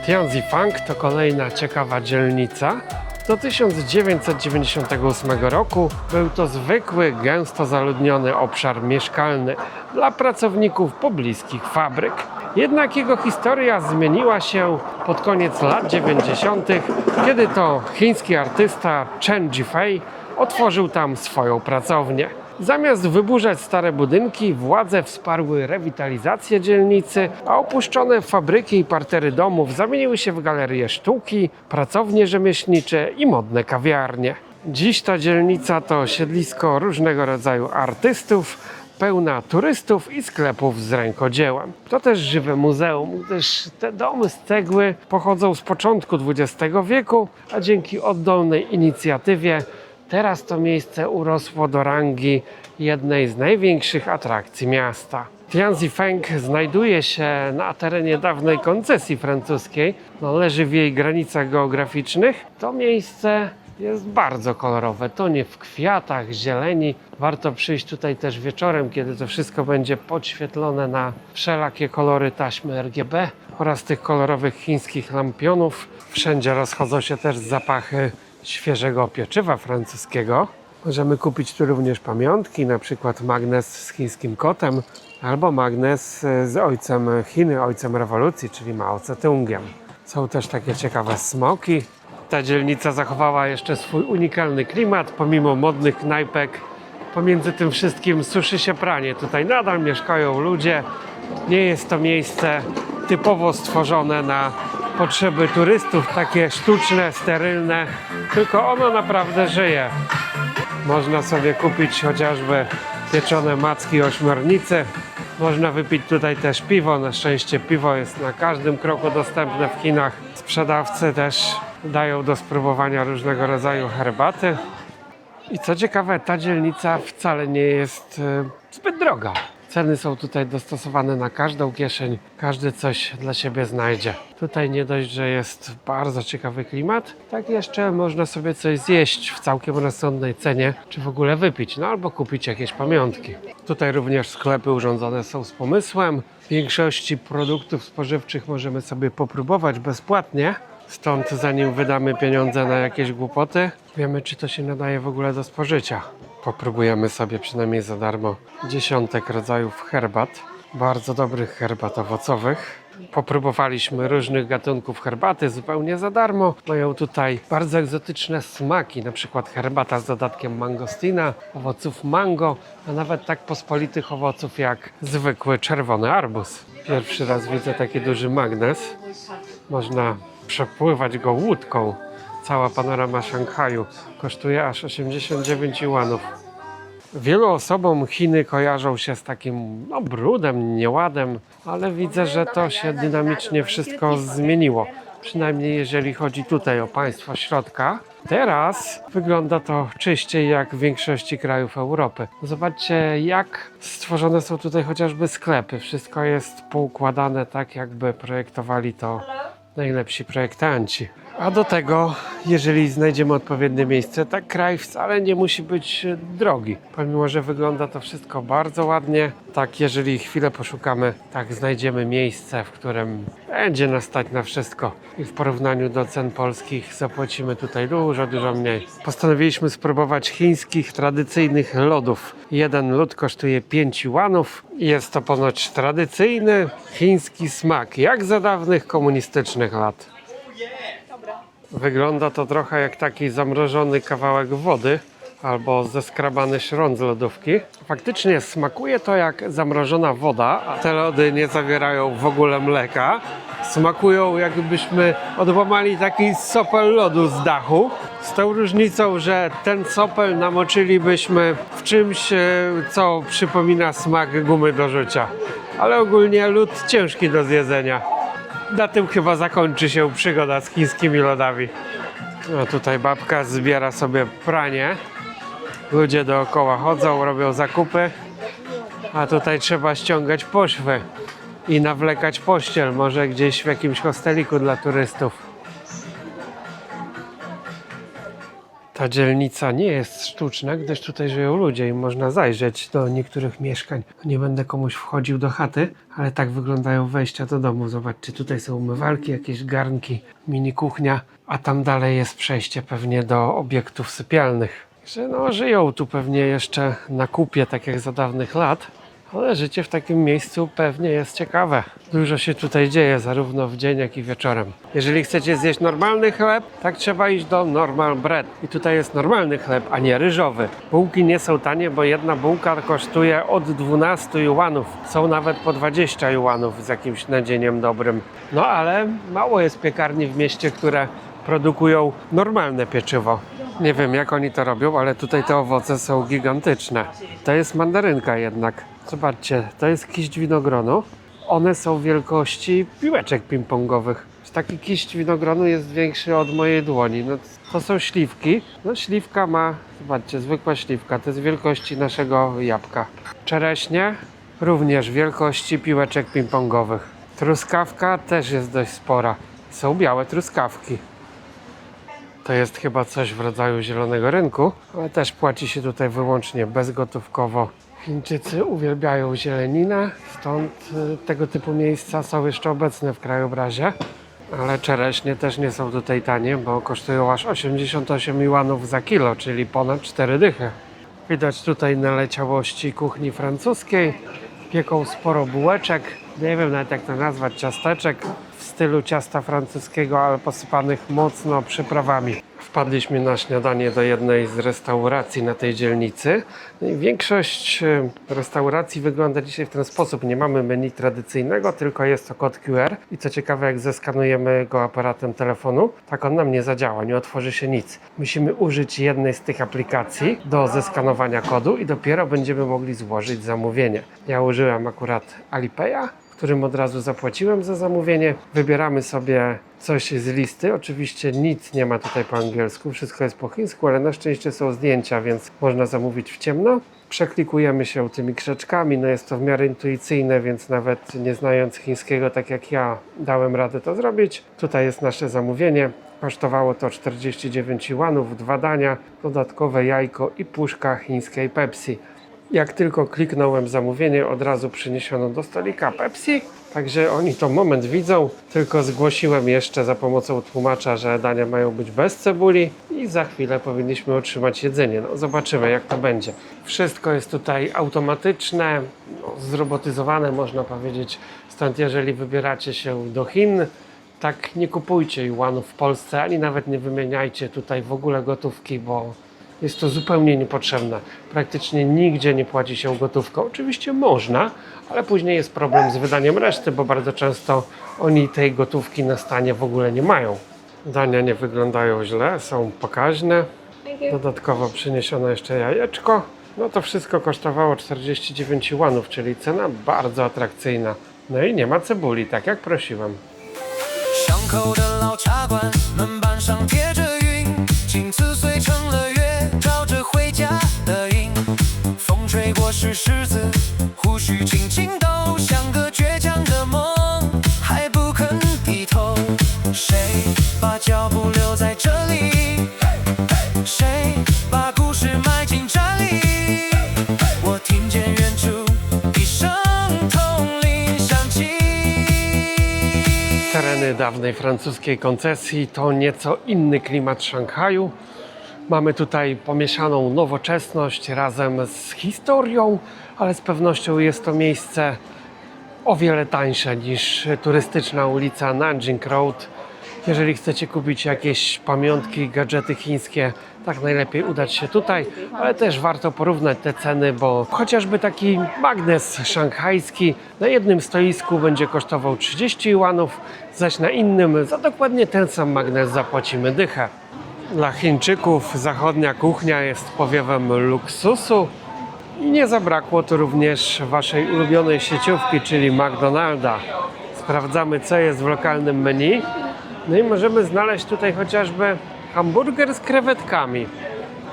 Tianzifang to kolejna ciekawa dzielnica. Do 1998 roku był to zwykły, gęsto zaludniony obszar mieszkalny dla pracowników pobliskich fabryk. Jednak jego historia zmieniła się pod koniec lat 90., kiedy to chiński artysta Chen Zhifei otworzył tam swoją pracownię. Zamiast wyburzać stare budynki, władze wsparły rewitalizację dzielnicy, a opuszczone fabryki i partery domów zamieniły się w galerie sztuki, pracownie rzemieślnicze i modne kawiarnie. Dziś ta dzielnica to siedlisko różnego rodzaju artystów, pełna turystów i sklepów z rękodziełem. To też żywe muzeum, gdyż te domy z cegły pochodzą z początku XX wieku, a dzięki oddolnej inicjatywie teraz to miejsce urosło do rangi jednej z największych atrakcji miasta. Tianzifang znajduje się na terenie dawnej koncesji francuskiej, leży w jej granicach geograficznych. To miejsce jest bardzo kolorowe, tonie w kwiatach, zieleni. Warto przyjść tutaj też wieczorem, kiedy to wszystko będzie podświetlone na wszelakie kolory taśmy RGB oraz tych kolorowych chińskich lampionów. Wszędzie rozchodzą się też zapachy świeżego pieczywa francuskiego. Możemy kupić tu również pamiątki, na przykład magnes z chińskim kotem albo magnes z ojcem Chiny, ojcem rewolucji, czyli Mao Tse-tungiem. Są też takie ciekawe smoki. Ta dzielnica zachowała jeszcze swój unikalny klimat, pomimo modnych knajpek. Pomiędzy tym wszystkim suszy się pranie. Tutaj nadal mieszkają ludzie. Nie jest to miejsce typowo stworzone na potrzeby turystów, takie sztuczne, sterylne, tylko ono naprawdę żyje. Można sobie kupić chociażby pieczone macki ośmiornicy. Można wypić tutaj też piwo. Na szczęście piwo jest na każdym kroku dostępne w Chinach. Sprzedawcy też dają do spróbowania różnego rodzaju herbaty. I co ciekawe, ta dzielnica wcale nie jest zbyt droga. Ceny są tutaj dostosowane na każdą kieszeń, każdy coś dla siebie znajdzie. Tutaj nie dość, że jest bardzo ciekawy klimat, tak jeszcze można sobie coś zjeść w całkiem rozsądnej cenie, czy w ogóle wypić, albo kupić jakieś pamiątki. Tutaj również sklepy urządzone są z pomysłem. W większości produktów spożywczych możemy sobie popróbować bezpłatnie. Stąd zanim wydamy pieniądze na jakieś głupoty, wiemy, czy to się nadaje w ogóle do spożycia. Popróbujemy sobie przynajmniej za darmo dziesiątek rodzajów herbat. Bardzo dobrych herbat owocowych. Popróbowaliśmy różnych gatunków herbaty zupełnie za darmo. Mają tutaj bardzo egzotyczne smaki, na przykład herbata z dodatkiem mangostina, owoców mango, a nawet tak pospolitych owoców jak zwykły czerwony arbuz. Pierwszy raz widzę taki duży magnes. Można przepływać go łódką. Cała panorama Szanghaju kosztuje aż 89 juanów. Wielu osobom Chiny kojarzą się z takim brudem, nieładem, ale widzę, że to się dynamicznie wszystko zmieniło. Przynajmniej jeżeli chodzi tutaj o państwa środka. Teraz wygląda to czyściej jak w większości krajów Europy. Zobaczcie, jak stworzone są tutaj chociażby sklepy. Wszystko jest poukładane tak, jakby projektowali to najlepsi projektanci. A do tego, jeżeli znajdziemy odpowiednie miejsce, tak kraj wcale nie musi być drogi. Pomimo, że wygląda to wszystko bardzo ładnie, tak jeżeli chwilę poszukamy, tak znajdziemy miejsce, w którym będzie nas stać na wszystko. I w porównaniu do cen polskich zapłacimy tutaj dużo mniej. Postanowiliśmy spróbować chińskich, tradycyjnych lodów. Jeden lód kosztuje 5 juanów. Jest to ponoć tradycyjny chiński smak, jak za dawnych komunistycznych lat. Wygląda to trochę jak taki zamrożony kawałek wody albo zeskrabany szron z lodówki. Faktycznie smakuje to jak zamrożona woda, a te lody nie zawierają w ogóle mleka. Smakują, jakbyśmy odłamali taki sopel lodu z dachu. Z tą różnicą, że ten sopel namoczylibyśmy w czymś, co przypomina smak gumy do rzucia. Ale ogólnie lód ciężki do zjedzenia. Na tym chyba zakończy się przygoda z chińskimi lodami. A tutaj babka zbiera sobie pranie. Ludzie dookoła chodzą, robią zakupy. A tutaj trzeba ściągać poszwy i nawlekać pościel. Może gdzieś w jakimś hosteliku dla turystów. Ta dzielnica nie jest sztuczna, gdyż tutaj żyją ludzie i można zajrzeć do niektórych mieszkań. Nie będę komuś wchodził do chaty, ale tak wyglądają wejścia do domu. Zobaczcie, tutaj są umywalki, jakieś garnki, mini kuchnia, a tam dalej jest przejście pewnie do obiektów sypialnych. Że żyją tu pewnie jeszcze na kupie, tak jak za dawnych lat. Ale życie w takim miejscu pewnie jest ciekawe. Dużo się tutaj dzieje, zarówno w dzień, jak i wieczorem. Jeżeli chcecie zjeść normalny chleb, tak trzeba iść do Normal Bread. I tutaj jest normalny chleb, a nie ryżowy. Bułki nie są tanie, bo jedna bułka kosztuje od 12 juanów. Są nawet po 20 juanów z jakimś nadzieniem dobrym. No ale mało jest piekarni w mieście, które produkują normalne pieczywo. Nie wiem, jak oni to robią, ale tutaj te owoce są gigantyczne. To jest mandarynka jednak. Zobaczcie, to jest kiść winogronu. One są wielkości piłeczek ping-pongowych. Taki kiść winogronu jest większy od mojej dłoni. To są śliwki. Śliwka ma, zobaczcie, zwykła śliwka. To jest wielkości naszego jabłka. Czereśnie również wielkości piłeczek ping-pongowych. Truskawka też jest dość spora. Są białe truskawki. To jest chyba coś w rodzaju zielonego rynku, ale też płaci się tutaj wyłącznie bezgotówkowo. Chińczycy uwielbiają zieleninę, stąd tego typu miejsca są jeszcze obecne w krajobrazie. Ale czereśnie też nie są tutaj tanie, bo kosztują aż 88 juanów za kilo, czyli ponad 4 dychy. Widać tutaj naleciałości kuchni francuskiej. Pieką sporo bułeczek, nie wiem nawet jak to nazwać, ciasteczek w stylu ciasta francuskiego, ale posypanych mocno przyprawami. Wpadliśmy na śniadanie do jednej z restauracji na tej dzielnicy. I większość restauracji wygląda dzisiaj w ten sposób. Nie mamy menu tradycyjnego, tylko jest to kod QR. I co ciekawe, jak zeskanujemy go aparatem telefonu, tak on nam nie zadziała, nie otworzy się nic. Musimy użyć jednej z tych aplikacji do zeskanowania kodu i dopiero będziemy mogli złożyć zamówienie. Ja użyłem akurat Alipaya, którym od razu zapłaciłem za zamówienie. Wybieramy sobie coś z listy. Oczywiście nic nie ma tutaj po angielsku, wszystko jest po chińsku, ale na szczęście są zdjęcia, więc można zamówić w ciemno. Przeklikujemy się tymi krzaczkami, jest to w miarę intuicyjne, więc nawet nie znając chińskiego, tak jak ja, dałem radę to zrobić. Tutaj jest nasze zamówienie. Kosztowało to 49 juanów, 2 dania, dodatkowe jajko i puszka chińskiej Pepsi. Jak tylko kliknąłem zamówienie, od razu przyniesiono do stolika Pepsi. Także oni to moment widzą. Tylko zgłosiłem jeszcze za pomocą tłumacza, że dania mają być bez cebuli i za chwilę powinniśmy otrzymać jedzenie. No, zobaczymy, jak to będzie. Wszystko jest tutaj automatyczne, zrobotyzowane, można powiedzieć. Stąd jeżeli wybieracie się do Chin, tak nie kupujcie juanów w Polsce, ani nawet nie wymieniajcie tutaj w ogóle gotówki, bo jest to zupełnie niepotrzebne. Praktycznie nigdzie nie płaci się gotówką. Oczywiście można, ale później jest problem z wydaniem reszty, bo bardzo często oni tej gotówki na stanie w ogóle nie mają. Dania nie wyglądają źle, są pokaźne. Dodatkowo przyniesiono jeszcze jajeczko. No to wszystko kosztowało 49 juanów, czyli cena bardzo atrakcyjna. No i nie ma cebuli, tak jak prosiłem. 巷口的老茶馆，门板上贴着云，青瓷碎成了月，照着回家的影。风吹过石狮子，胡须轻轻抖，像个倔强的梦，还不肯低头。谁把脚步留在这里？谁把故事埋进站里？我听见远处一声铜铃响起。 Tereny dawnej francuskiej koncesji to nieco inny klimat Szanghaju. Mamy tutaj pomieszaną nowoczesność razem z historią, ale z pewnością jest to miejsce o wiele tańsze niż turystyczna ulica Nanjing Road. Jeżeli chcecie kupić jakieś pamiątki, gadżety chińskie, tak najlepiej udać się tutaj, ale też warto porównać te ceny, bo chociażby taki magnes szanghajski na jednym stoisku będzie kosztował 30 juanów, zaś na innym za dokładnie ten sam magnes zapłacimy dychę. Dla Chińczyków zachodnia kuchnia jest powiewem luksusu i nie zabrakło tu również waszej ulubionej sieciówki, czyli McDonalda. Sprawdzamy, co jest w lokalnym menu. No i możemy znaleźć tutaj chociażby hamburger z krewetkami.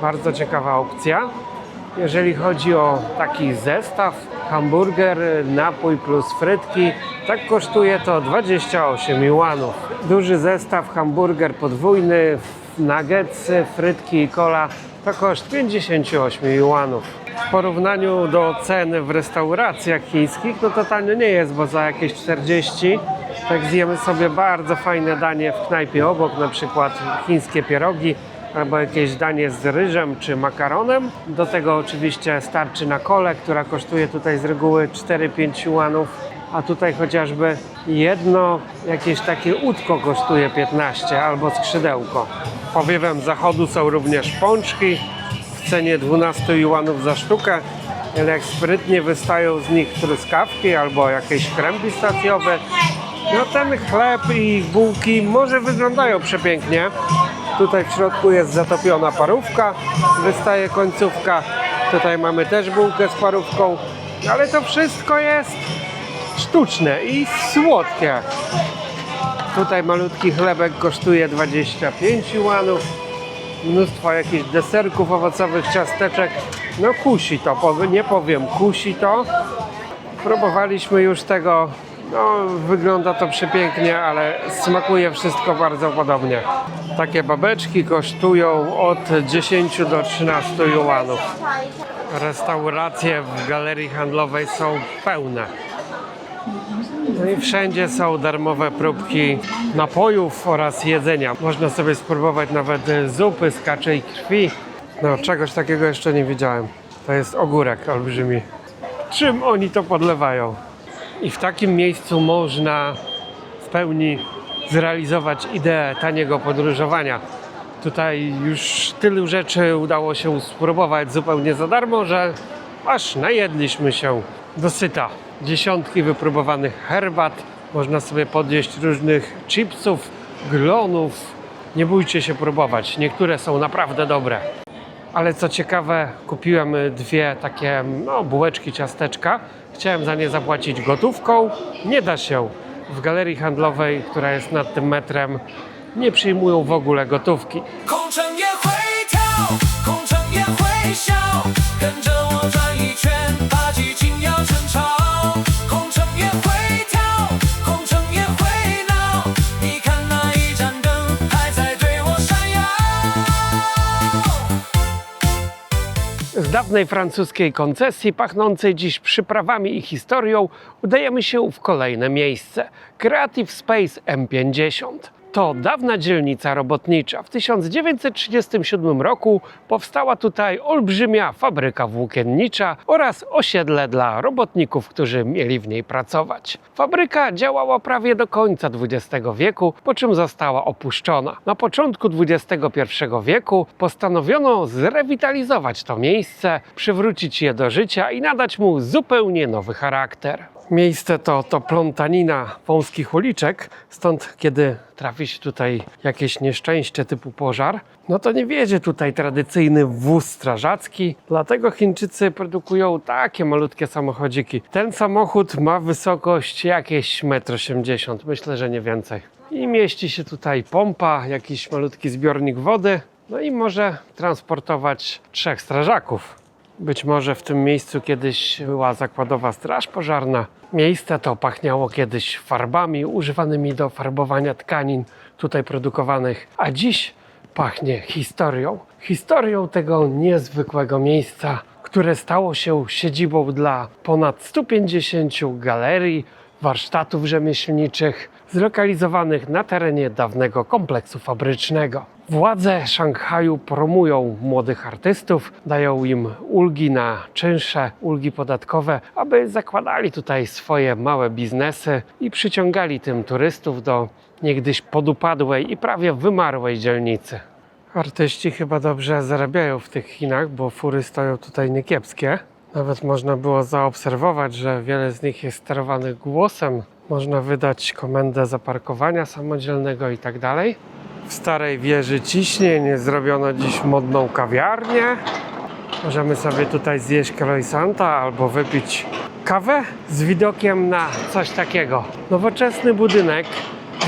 Bardzo ciekawa opcja. Jeżeli chodzi o taki zestaw, hamburger, napój plus frytki, tak kosztuje to 28 juanów. Duży zestaw, hamburger podwójny, nuggetsy, frytki i cola to koszt 58 juanów. W porównaniu do cen w restauracjach chińskich, no to tanio nie jest, bo za jakieś 40 tak zjemy sobie bardzo fajne danie w knajpie obok, na przykład chińskie pierogi albo jakieś danie z ryżem czy makaronem. Do tego oczywiście starczy na kolę, która kosztuje tutaj z reguły 4-5 juanów, a tutaj chociażby jedno jakieś takie udko kosztuje 15 albo skrzydełko. Powiewem zachodu są również pączki w cenie 12 juanów za sztukę. Ale jak sprytnie wystają z nich truskawki albo jakieś krem pistacjowy, no ten chleb i bułki może wyglądają przepięknie. Tutaj w środku jest zatopiona parówka, wystaje końcówka. Tutaj mamy też bułkę z parówką, ale to wszystko jest sztuczne i słodkie. Tutaj malutki chlebek kosztuje 25 juanów. Mnóstwo jakichś deserków owocowych, ciasteczek. No kusi to, nie powiem, kusi to. Próbowaliśmy już tego. No, wygląda to przepięknie, ale smakuje wszystko bardzo podobnie. Takie babeczki kosztują od 10 do 13 juanów. Restauracje w galerii handlowej są pełne. No i wszędzie są darmowe próbki napojów oraz jedzenia. Można sobie spróbować nawet zupy z kaczej krwi. No, czegoś takiego jeszcze nie widziałem. To jest ogórek olbrzymi. Czym oni to podlewają? I w takim miejscu można w pełni zrealizować ideę taniego podróżowania. Tutaj już tylu rzeczy udało się spróbować zupełnie za darmo, że aż najedliśmy się dosyta. Dziesiątki wypróbowanych herbat, można sobie podjeść różnych chipsów, glonów. Nie bójcie się próbować, niektóre są naprawdę dobre. Ale co ciekawe, kupiłem dwie takie bułeczki, ciasteczka. Chciałem za nie zapłacić gotówką. Nie da się. W galerii handlowej, która jest nad tym metrem, nie przyjmują w ogóle gotówki. Z dawnej francuskiej koncesji, pachnącej dziś przyprawami i historią, udajemy się w kolejne miejsce. Creative Space M50. To dawna dzielnica robotnicza. W 1937 roku powstała tutaj olbrzymia fabryka włókiennicza oraz osiedle dla robotników, którzy mieli w niej pracować. Fabryka działała prawie do końca XX wieku, po czym została opuszczona. Na początku XXI wieku postanowiono zrewitalizować to miejsce, przywrócić je do życia i nadać mu zupełnie nowy charakter. Miejsce to plątanina wąskich uliczek, stąd kiedy trafi się tutaj jakieś nieszczęście typu pożar, no to nie wiedzie tutaj tradycyjny wóz strażacki, dlatego Chińczycy produkują takie malutkie samochodziki. Ten samochód ma wysokość jakieś 1,80 m, myślę, że nie więcej. I mieści się tutaj pompa, jakiś malutki zbiornik wody, no i może transportować 3 strażaków. Być może w tym miejscu kiedyś była zakładowa straż pożarna. Miejsce to pachniało kiedyś farbami używanymi do farbowania tkanin tutaj produkowanych, a dziś pachnie historią. Historią tego niezwykłego miejsca, które stało się siedzibą dla ponad 150 galerii, warsztatów rzemieślniczych zlokalizowanych na terenie dawnego kompleksu fabrycznego. Władze Szanghaju promują młodych artystów, dają im ulgi na czynsze, ulgi podatkowe, aby zakładali tutaj swoje małe biznesy i przyciągali tym turystów do niegdyś podupadłej i prawie wymarłej dzielnicy. Artyści chyba dobrze zarabiają w tych Chinach, bo fury stoją tutaj niekiepskie. Nawet można było zaobserwować, że wiele z nich jest sterowanych głosem. Można wydać komendę zaparkowania samodzielnego i tak dalej. W starej wieży ciśnień zrobiono dziś modną kawiarnię. Możemy sobie tutaj zjeść croissanta albo wypić kawę z widokiem na coś takiego. Nowoczesny budynek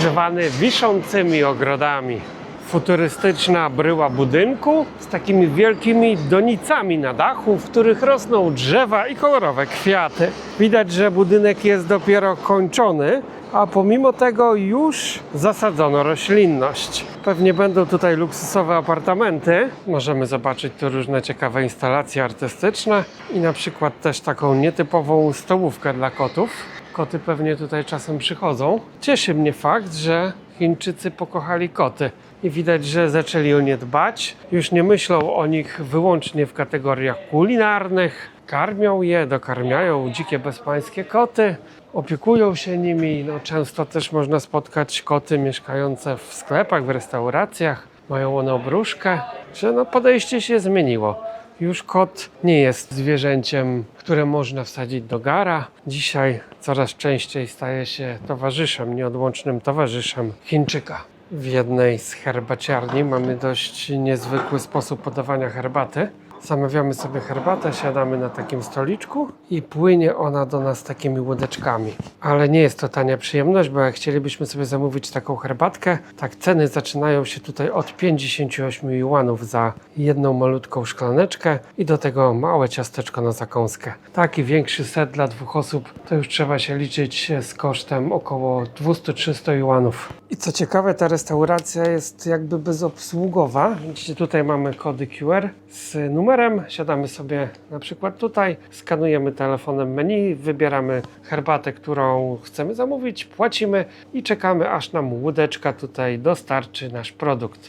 zwany wiszącymi ogrodami. Futurystyczna bryła budynku z takimi wielkimi donicami na dachu, w których rosną drzewa i kolorowe kwiaty. Widać, że budynek jest dopiero kończony, a pomimo tego już zasadzono roślinność. Pewnie będą tutaj luksusowe apartamenty. Możemy zobaczyć tu różne ciekawe instalacje artystyczne i na przykład też taką nietypową stołówkę dla kotów. Koty pewnie tutaj czasem przychodzą. Cieszy mnie fakt, że Chińczycy pokochali koty i widać, że zaczęli o nie dbać. Już nie myślą o nich wyłącznie w kategoriach kulinarnych. Karmią je, dokarmiają dzikie bezpańskie koty, opiekują się nimi. No, często też można spotkać koty mieszkające w sklepach, w restauracjach. Mają one obruszkę, że no, podejście się zmieniło. Już kot nie jest zwierzęciem, które można wsadzić do gara. Dzisiaj coraz częściej staje się towarzyszem, nieodłącznym towarzyszem Chińczyka. W jednej z herbaciarni mamy dość niezwykły sposób podawania herbaty. Zamawiamy sobie herbatę, siadamy na takim stoliczku i płynie ona do nas takimi łódeczkami. Ale nie jest to tania przyjemność, bo jak chcielibyśmy sobie zamówić taką herbatkę, tak ceny zaczynają się tutaj od 58 juanów za jedną malutką szklaneczkę i do tego małe ciasteczko na zakąskę. Taki większy set dla 2 osób to już trzeba się liczyć z kosztem około 200-300 juanów. I co ciekawe, ta restauracja jest jakby bezobsługowa. Widzicie, tutaj mamy kody QR z numerem. Siadamy sobie na przykład tutaj, skanujemy telefonem menu, wybieramy herbatę, którą chcemy zamówić, płacimy i czekamy, aż nam łódeczka tutaj dostarczy nasz produkt.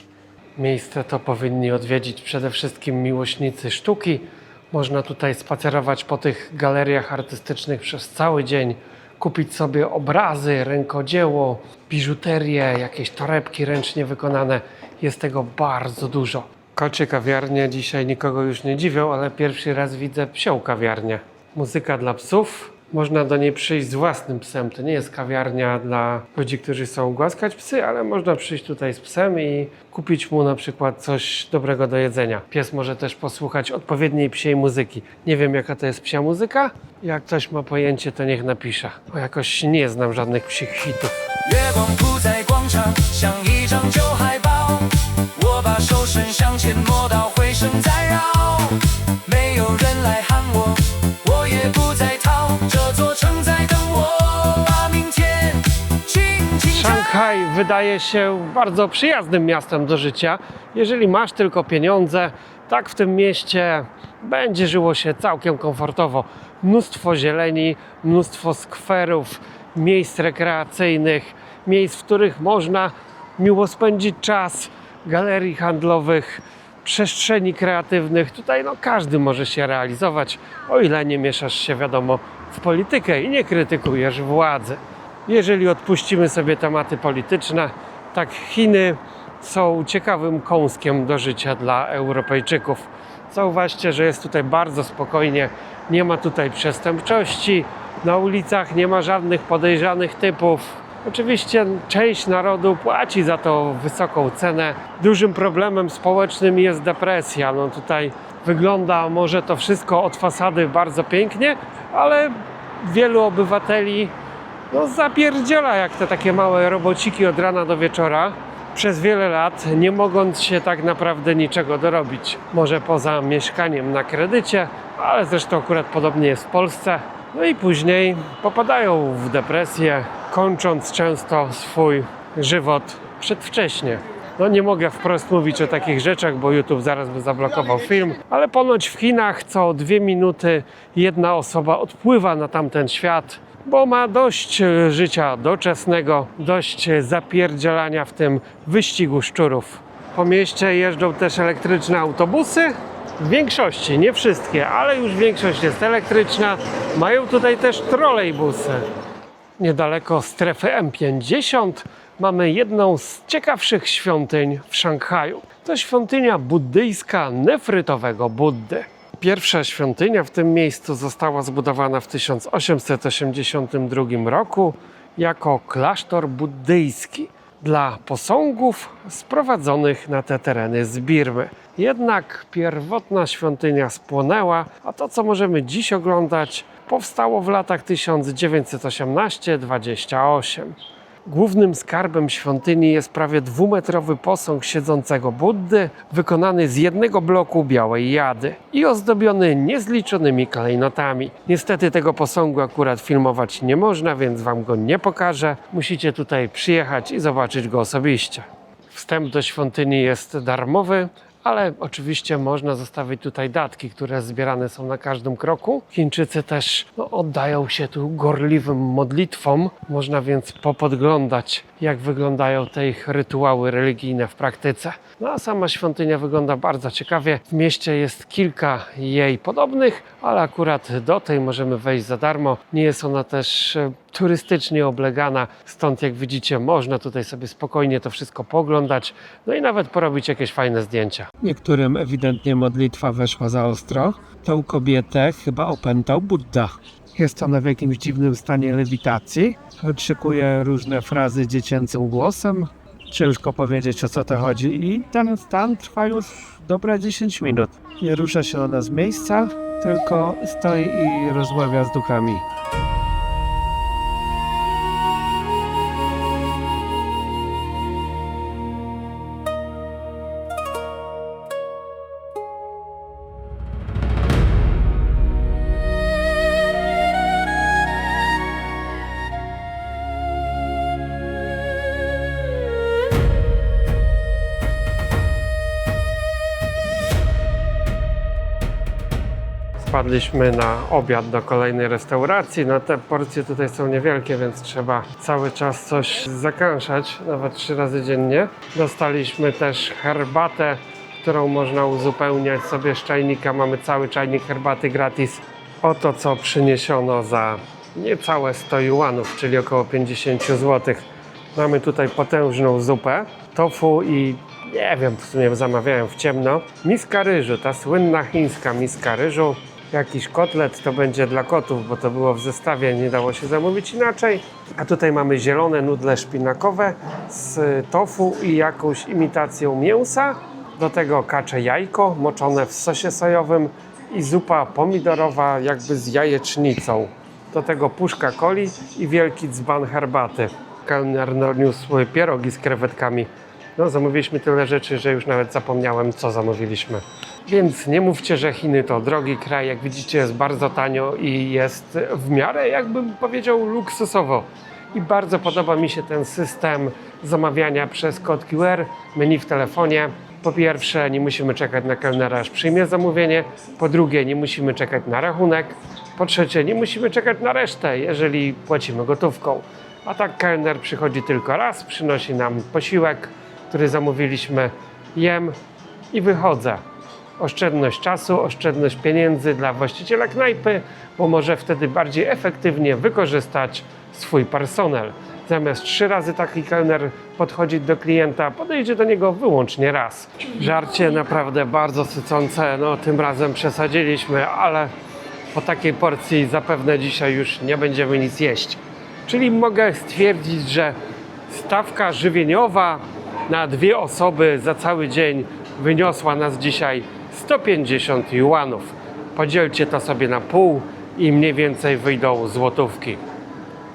Miejsce to powinni odwiedzić przede wszystkim miłośnicy sztuki. Można tutaj spacerować po tych galeriach artystycznych przez cały dzień, kupić sobie obrazy, rękodzieło, biżuterię, jakieś torebki ręcznie wykonane. Jest tego bardzo dużo. Kocie kawiarnie dzisiaj nikogo już nie dziwią, ale pierwszy raz widzę psią kawiarnię. Muzyka dla psów. Można do niej przyjść z własnym psem. To nie jest kawiarnia dla ludzi, którzy chcą głaskać psy, ale można przyjść tutaj z psem i kupić mu na przykład coś dobrego do jedzenia. Pies może też posłuchać odpowiedniej psiej muzyki. Nie wiem, jaka to jest psia muzyka. Jak ktoś ma pojęcie, to niech napisze. Bo jakoś nie znam żadnych psich hitów. 月光铺在广场，像一张旧海报。我把手伸向前，摸到回声在绕。没有人来喊我，我也不再逃。这座城在等我，把明天轻轻唱。 Szanghaj wydaje się bardzo przyjaznym miastem do życia. Jeżeli masz tylko pieniądze, tak w tym mieście będzie żyło się całkiem komfortowo. Mnóstwo zieleni, mnóstwo skwerów, miejsc rekreacyjnych, miejsc, w których można miło spędzić czas, galerii handlowych, przestrzeni kreatywnych. Tutaj no, każdy może się realizować, o ile nie mieszasz się, wiadomo, w politykę i nie krytykujesz władzy. Jeżeli odpuścimy sobie tematy polityczne, tak Chiny są ciekawym kąskiem do życia dla Europejczyków. Zauważcie, że jest tutaj bardzo spokojnie, nie ma tutaj przestępczości, na ulicach nie ma żadnych podejrzanych typów. Oczywiście część narodu płaci za to wysoką cenę. Dużym problemem społecznym jest depresja. No tutaj wygląda może to wszystko od fasady bardzo pięknie, ale wielu obywateli zapierdziela jak te takie małe robociki od rana do wieczora przez wiele lat, nie mogąc się tak naprawdę niczego dorobić. Może poza mieszkaniem na kredycie, ale zresztą akurat podobnie jest w Polsce. No i później popadają w depresję, kończąc często swój żywot przedwcześnie. No nie mogę wprost mówić o takich rzeczach, bo YouTube zaraz by zablokował film, ale ponoć w Chinach co 2 minuty jedna osoba odpływa na tamten świat, bo ma dość życia doczesnego, dość zapierdzielania w tym wyścigu szczurów. Po mieście jeżdżą też elektryczne autobusy. W większości, nie wszystkie, ale już większość jest elektryczna. Mają tutaj też trolejbusy. Niedaleko strefy M50 mamy jedną z ciekawszych świątyń w Szanghaju. To świątynia buddyjska nefrytowego Buddy. Pierwsza świątynia w tym miejscu została zbudowana w 1882 roku jako klasztor buddyjski dla posągów sprowadzonych na te tereny z Birmy. Jednak pierwotna świątynia spłonęła, a to, co możemy dziś oglądać, powstało w latach 1918-28. Głównym skarbem świątyni jest prawie 2-metrowy posąg siedzącego Buddy, wykonany z jednego bloku białej jady i ozdobiony niezliczonymi klejnotami. Niestety tego posągu akurat filmować nie można, więc wam go nie pokażę. Musicie tutaj przyjechać i zobaczyć go osobiście. Wstęp do świątyni jest darmowy, ale oczywiście można zostawić tutaj datki, które zbierane są na każdym kroku. Chińczycy też oddają się tu gorliwym modlitwom. Można więc popodglądać, jak wyglądają te ich rytuały religijne w praktyce. No a sama świątynia wygląda bardzo ciekawie. W mieście jest kilka jej podobnych, ale akurat do tej możemy wejść za darmo. Nie jest ona też turystycznie oblegana, stąd jak widzicie można tutaj sobie spokojnie to wszystko pooglądać, no i nawet porobić jakieś fajne zdjęcia. Niektórym ewidentnie modlitwa weszła za ostro. Tą kobietę chyba opętał Budda. Jest ona w jakimś dziwnym stanie lewitacji. Odszykuje różne frazy dziecięcym głosem. Ciężko powiedzieć, o co to chodzi, i ten stan trwa już dobre 10 minut. Nie rusza się ona z miejsca, tylko stoi i rozmawia z duchami. Wpadliśmy na obiad do kolejnej restauracji. No te porcje tutaj są niewielkie, więc trzeba cały czas coś zakąszać, nawet 3 razy dziennie. Dostaliśmy też herbatę, którą można uzupełniać sobie z czajnika. Mamy cały czajnik herbaty gratis. Oto co przyniesiono za niecałe 100 juanów, czyli około 50 zł. Mamy tutaj potężną zupę, tofu i nie wiem, w sumie zamawiałem w ciemno. Miska ryżu, ta słynna chińska miska ryżu. Jakiś kotlet to będzie dla kotów, bo to było w zestawie, nie dało się zamówić inaczej. A tutaj mamy zielone nudle szpinakowe z tofu i jakąś imitacją mięsa. Do tego kacze jajko moczone w sosie sojowym i zupa pomidorowa jakby z jajecznicą. Do tego puszka coli i wielki dzban herbaty. Kelner niósł pierogi z krewetkami. No, zamówiliśmy tyle rzeczy, że już nawet zapomniałem, co zamówiliśmy. Więc nie mówcie, że Chiny to drogi kraj. Jak widzicie, jest bardzo tanio i jest w miarę, jakbym powiedział, luksusowo. I bardzo podoba mi się ten system zamawiania przez kod QR, menu w telefonie. Po pierwsze, nie musimy czekać na kelnera, aż przyjmie zamówienie. Po drugie, nie musimy czekać na rachunek. Po trzecie, nie musimy czekać na resztę, jeżeli płacimy gotówką. A tak kelner przychodzi tylko raz, przynosi nam posiłek, który zamówiliśmy, jem i wychodzę. Oszczędność czasu, oszczędność pieniędzy dla właściciela knajpy, bo może wtedy bardziej efektywnie wykorzystać swój personel. Zamiast 3 razy taki kelner podchodzić do klienta, podejdzie do niego wyłącznie raz. Żarcie naprawdę bardzo sycące, no tym razem przesadziliśmy, ale po takiej porcji zapewne dzisiaj już nie będziemy nic jeść. Czyli mogę stwierdzić, że stawka żywieniowa na 2 osoby za cały dzień wyniosła nas dzisiaj 150 juanów. Podzielcie to sobie na pół i mniej więcej wyjdą złotówki.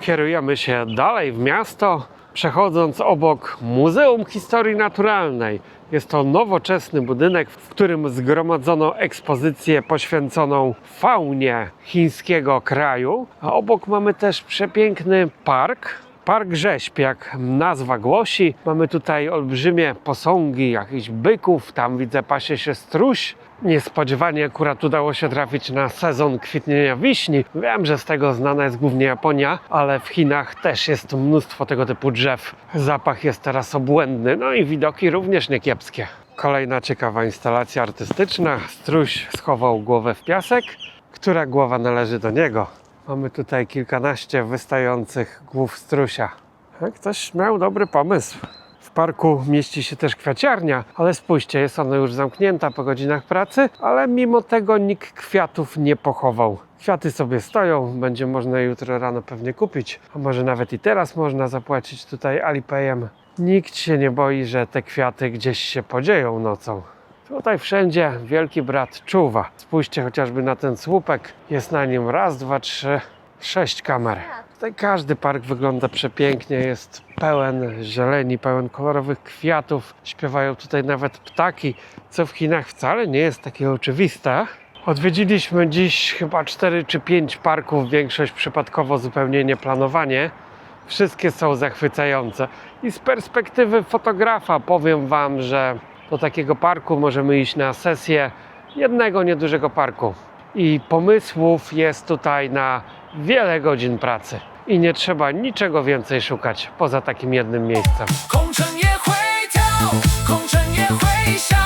Kierujemy się dalej w miasto, przechodząc obok Muzeum Historii Naturalnej. Jest to nowoczesny budynek, w którym zgromadzono ekspozycję poświęconą faunie chińskiego kraju. A obok mamy też przepiękny park. Park Rzeźb, jak nazwa głosi. Mamy tutaj olbrzymie posągi jakichś byków. Tam widzę pasie się struś. Niespodziewanie akurat udało się trafić na sezon kwitnienia wiśni. Wiem, że z tego znana jest głównie Japonia, ale w Chinach też jest mnóstwo tego typu drzew. Zapach jest teraz obłędny, no i widoki również niekiepskie. Kolejna ciekawa instalacja artystyczna. Struś schował głowę w piasek. Która głowa należy do niego? Mamy tutaj kilkanaście wystających głów strusia. Ktoś miał dobry pomysł. W parku mieści się też kwiaciarnia, ale spójrzcie, jest ona już zamknięta po godzinach pracy, ale mimo tego nikt kwiatów nie pochował. Kwiaty sobie stoją, będzie można je jutro rano pewnie kupić, a może nawet i teraz można zapłacić tutaj Alipayem. Nikt się nie boi, że te kwiaty gdzieś się podzieją nocą. Tutaj wszędzie wielki brat czuwa. Spójrzcie chociażby na ten słupek. Jest na nim 1, 2, 3, 6 kamer. Tutaj każdy park wygląda przepięknie. Jest pełen zieleni, pełen kolorowych kwiatów. Śpiewają tutaj nawet ptaki, co w Chinach wcale nie jest takie oczywiste. Odwiedziliśmy dziś chyba 4 czy 5 parków, większość przypadkowo, zupełnie nieplanowanie. Wszystkie są zachwycające. I z perspektywy fotografa powiem Wam, że do takiego parku możemy iść na sesję jednego niedużego parku. I pomysłów jest tutaj na wiele godzin pracy. I nie trzeba niczego więcej szukać poza takim jednym miejscem. 空城也会跳，空城也会笑，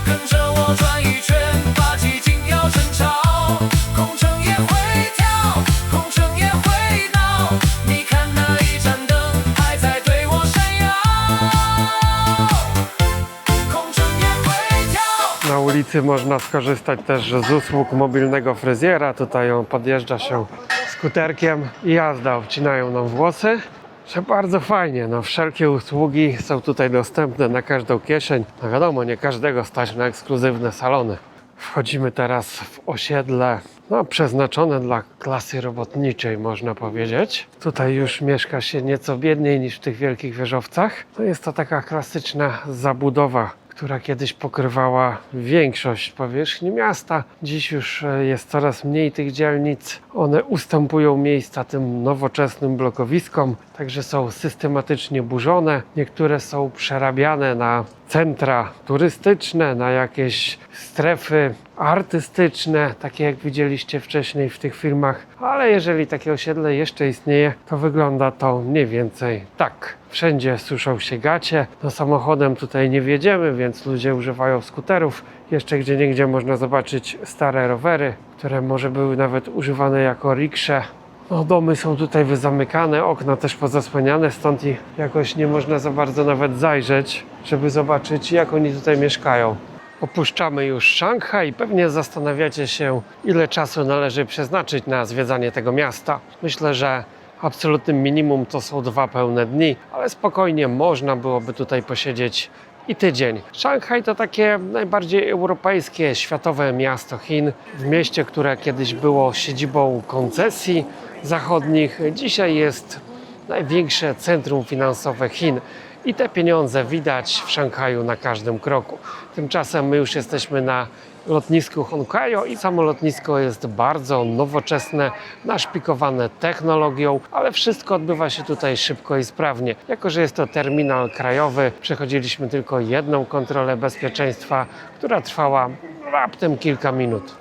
跟着我转一圈，把寂静摇成潮。空城也会跳，空城也会闹，你看那一盏灯还在对我闪耀。空城也会跳。 Na ulicy można skorzystać też z usług mobilnego fryzjera. Tutaj on podjeżdża się skuterkiem i jazda, obcinają nam włosy. Że bardzo fajnie, no wszelkie usługi są tutaj dostępne na każdą kieszeń. No wiadomo, nie każdego stać na ekskluzywne salony. Wchodzimy teraz w osiedle, no przeznaczone dla klasy robotniczej, można powiedzieć. Tutaj już mieszka się nieco biedniej niż w tych wielkich wieżowcach. No jest to taka klasyczna zabudowa, która kiedyś pokrywała większość powierzchni miasta. Dziś już jest coraz mniej tych dzielnic. One ustępują miejsca tym nowoczesnym blokowiskom, także są systematycznie burzone. Niektóre są przerabiane na centra turystyczne, na jakieś strefy artystyczne, takie jak widzieliście wcześniej w tych filmach. Ale jeżeli takie osiedle jeszcze istnieje, to wygląda to mniej więcej tak. Wszędzie suszą się gacie. No samochodem tutaj nie wjedziemy, więc ludzie używają skuterów. Jeszcze gdzieniegdzie można zobaczyć stare rowery, które może były nawet używane jako riksze. No, domy są tutaj wyzamykane, okna też pozasłaniane, stąd i jakoś nie można za bardzo nawet zajrzeć, żeby zobaczyć, jak oni tutaj mieszkają. Opuszczamy już Szanghaj i pewnie zastanawiacie się, ile czasu należy przeznaczyć na zwiedzanie tego miasta. Myślę, że absolutnym minimum to są 2 pełne dni, ale spokojnie można byłoby tutaj posiedzieć i tydzień. Szanghaj to takie najbardziej europejskie, światowe miasto Chin. W mieście, które kiedyś było siedzibą koncesji zachodnich, dzisiaj jest największe centrum finansowe Chin. I te pieniądze widać w Szanghaju na każdym kroku. Tymczasem my już jesteśmy na lotnisku Hongkaju i samo lotnisko jest bardzo nowoczesne, naszpikowane technologią, ale wszystko odbywa się tutaj szybko i sprawnie. Jako że jest to terminal krajowy, przechodziliśmy tylko jedną kontrolę bezpieczeństwa, która trwała raptem kilka minut.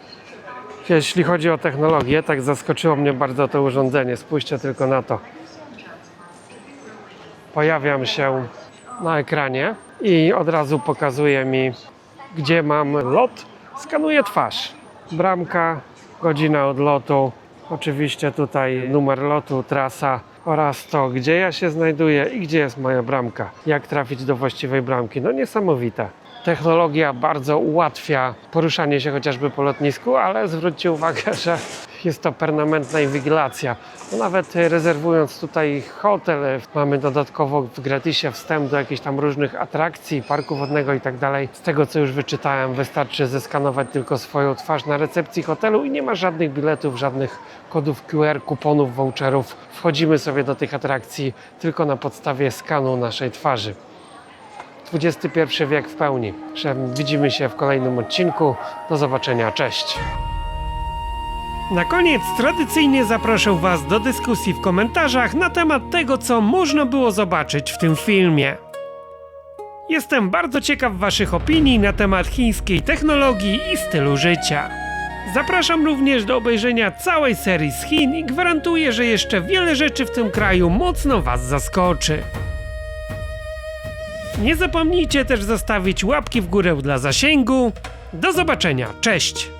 Jeśli chodzi o technologię, tak zaskoczyło mnie bardzo to urządzenie. Spójrzcie tylko na to. Pojawiam się na ekranie i od razu pokazuje mi, gdzie mam lot. Skanuję twarz. Bramka, godzina odlotu, oczywiście tutaj numer lotu, trasa oraz to, gdzie ja się znajduję i gdzie jest moja bramka. Jak trafić do właściwej bramki. No niesamowite. Technologia bardzo ułatwia poruszanie się chociażby po lotnisku, ale zwróćcie uwagę, że jest to permanentna inwigilacja. No nawet rezerwując tutaj hotel, mamy dodatkowo w gratisie wstęp do jakichś tam różnych atrakcji, parku wodnego i tak dalej. Z tego co już wyczytałem, wystarczy zeskanować tylko swoją twarz na recepcji hotelu i nie ma żadnych biletów, żadnych kodów QR, kuponów, voucherów. Wchodzimy sobie do tych atrakcji tylko na podstawie skanu naszej twarzy. XXI wiek w pełni. Widzimy się w kolejnym odcinku. Do zobaczenia. Cześć! Na koniec tradycyjnie zaproszę Was do dyskusji w komentarzach na temat tego, co można było zobaczyć w tym filmie. Jestem bardzo ciekaw Waszych opinii na temat chińskiej technologii i stylu życia. Zapraszam również do obejrzenia całej serii z Chin i gwarantuję, że jeszcze wiele rzeczy w tym kraju mocno Was zaskoczy. Nie zapomnijcie też zostawić łapki w górę dla zasięgu. Do zobaczenia, cześć!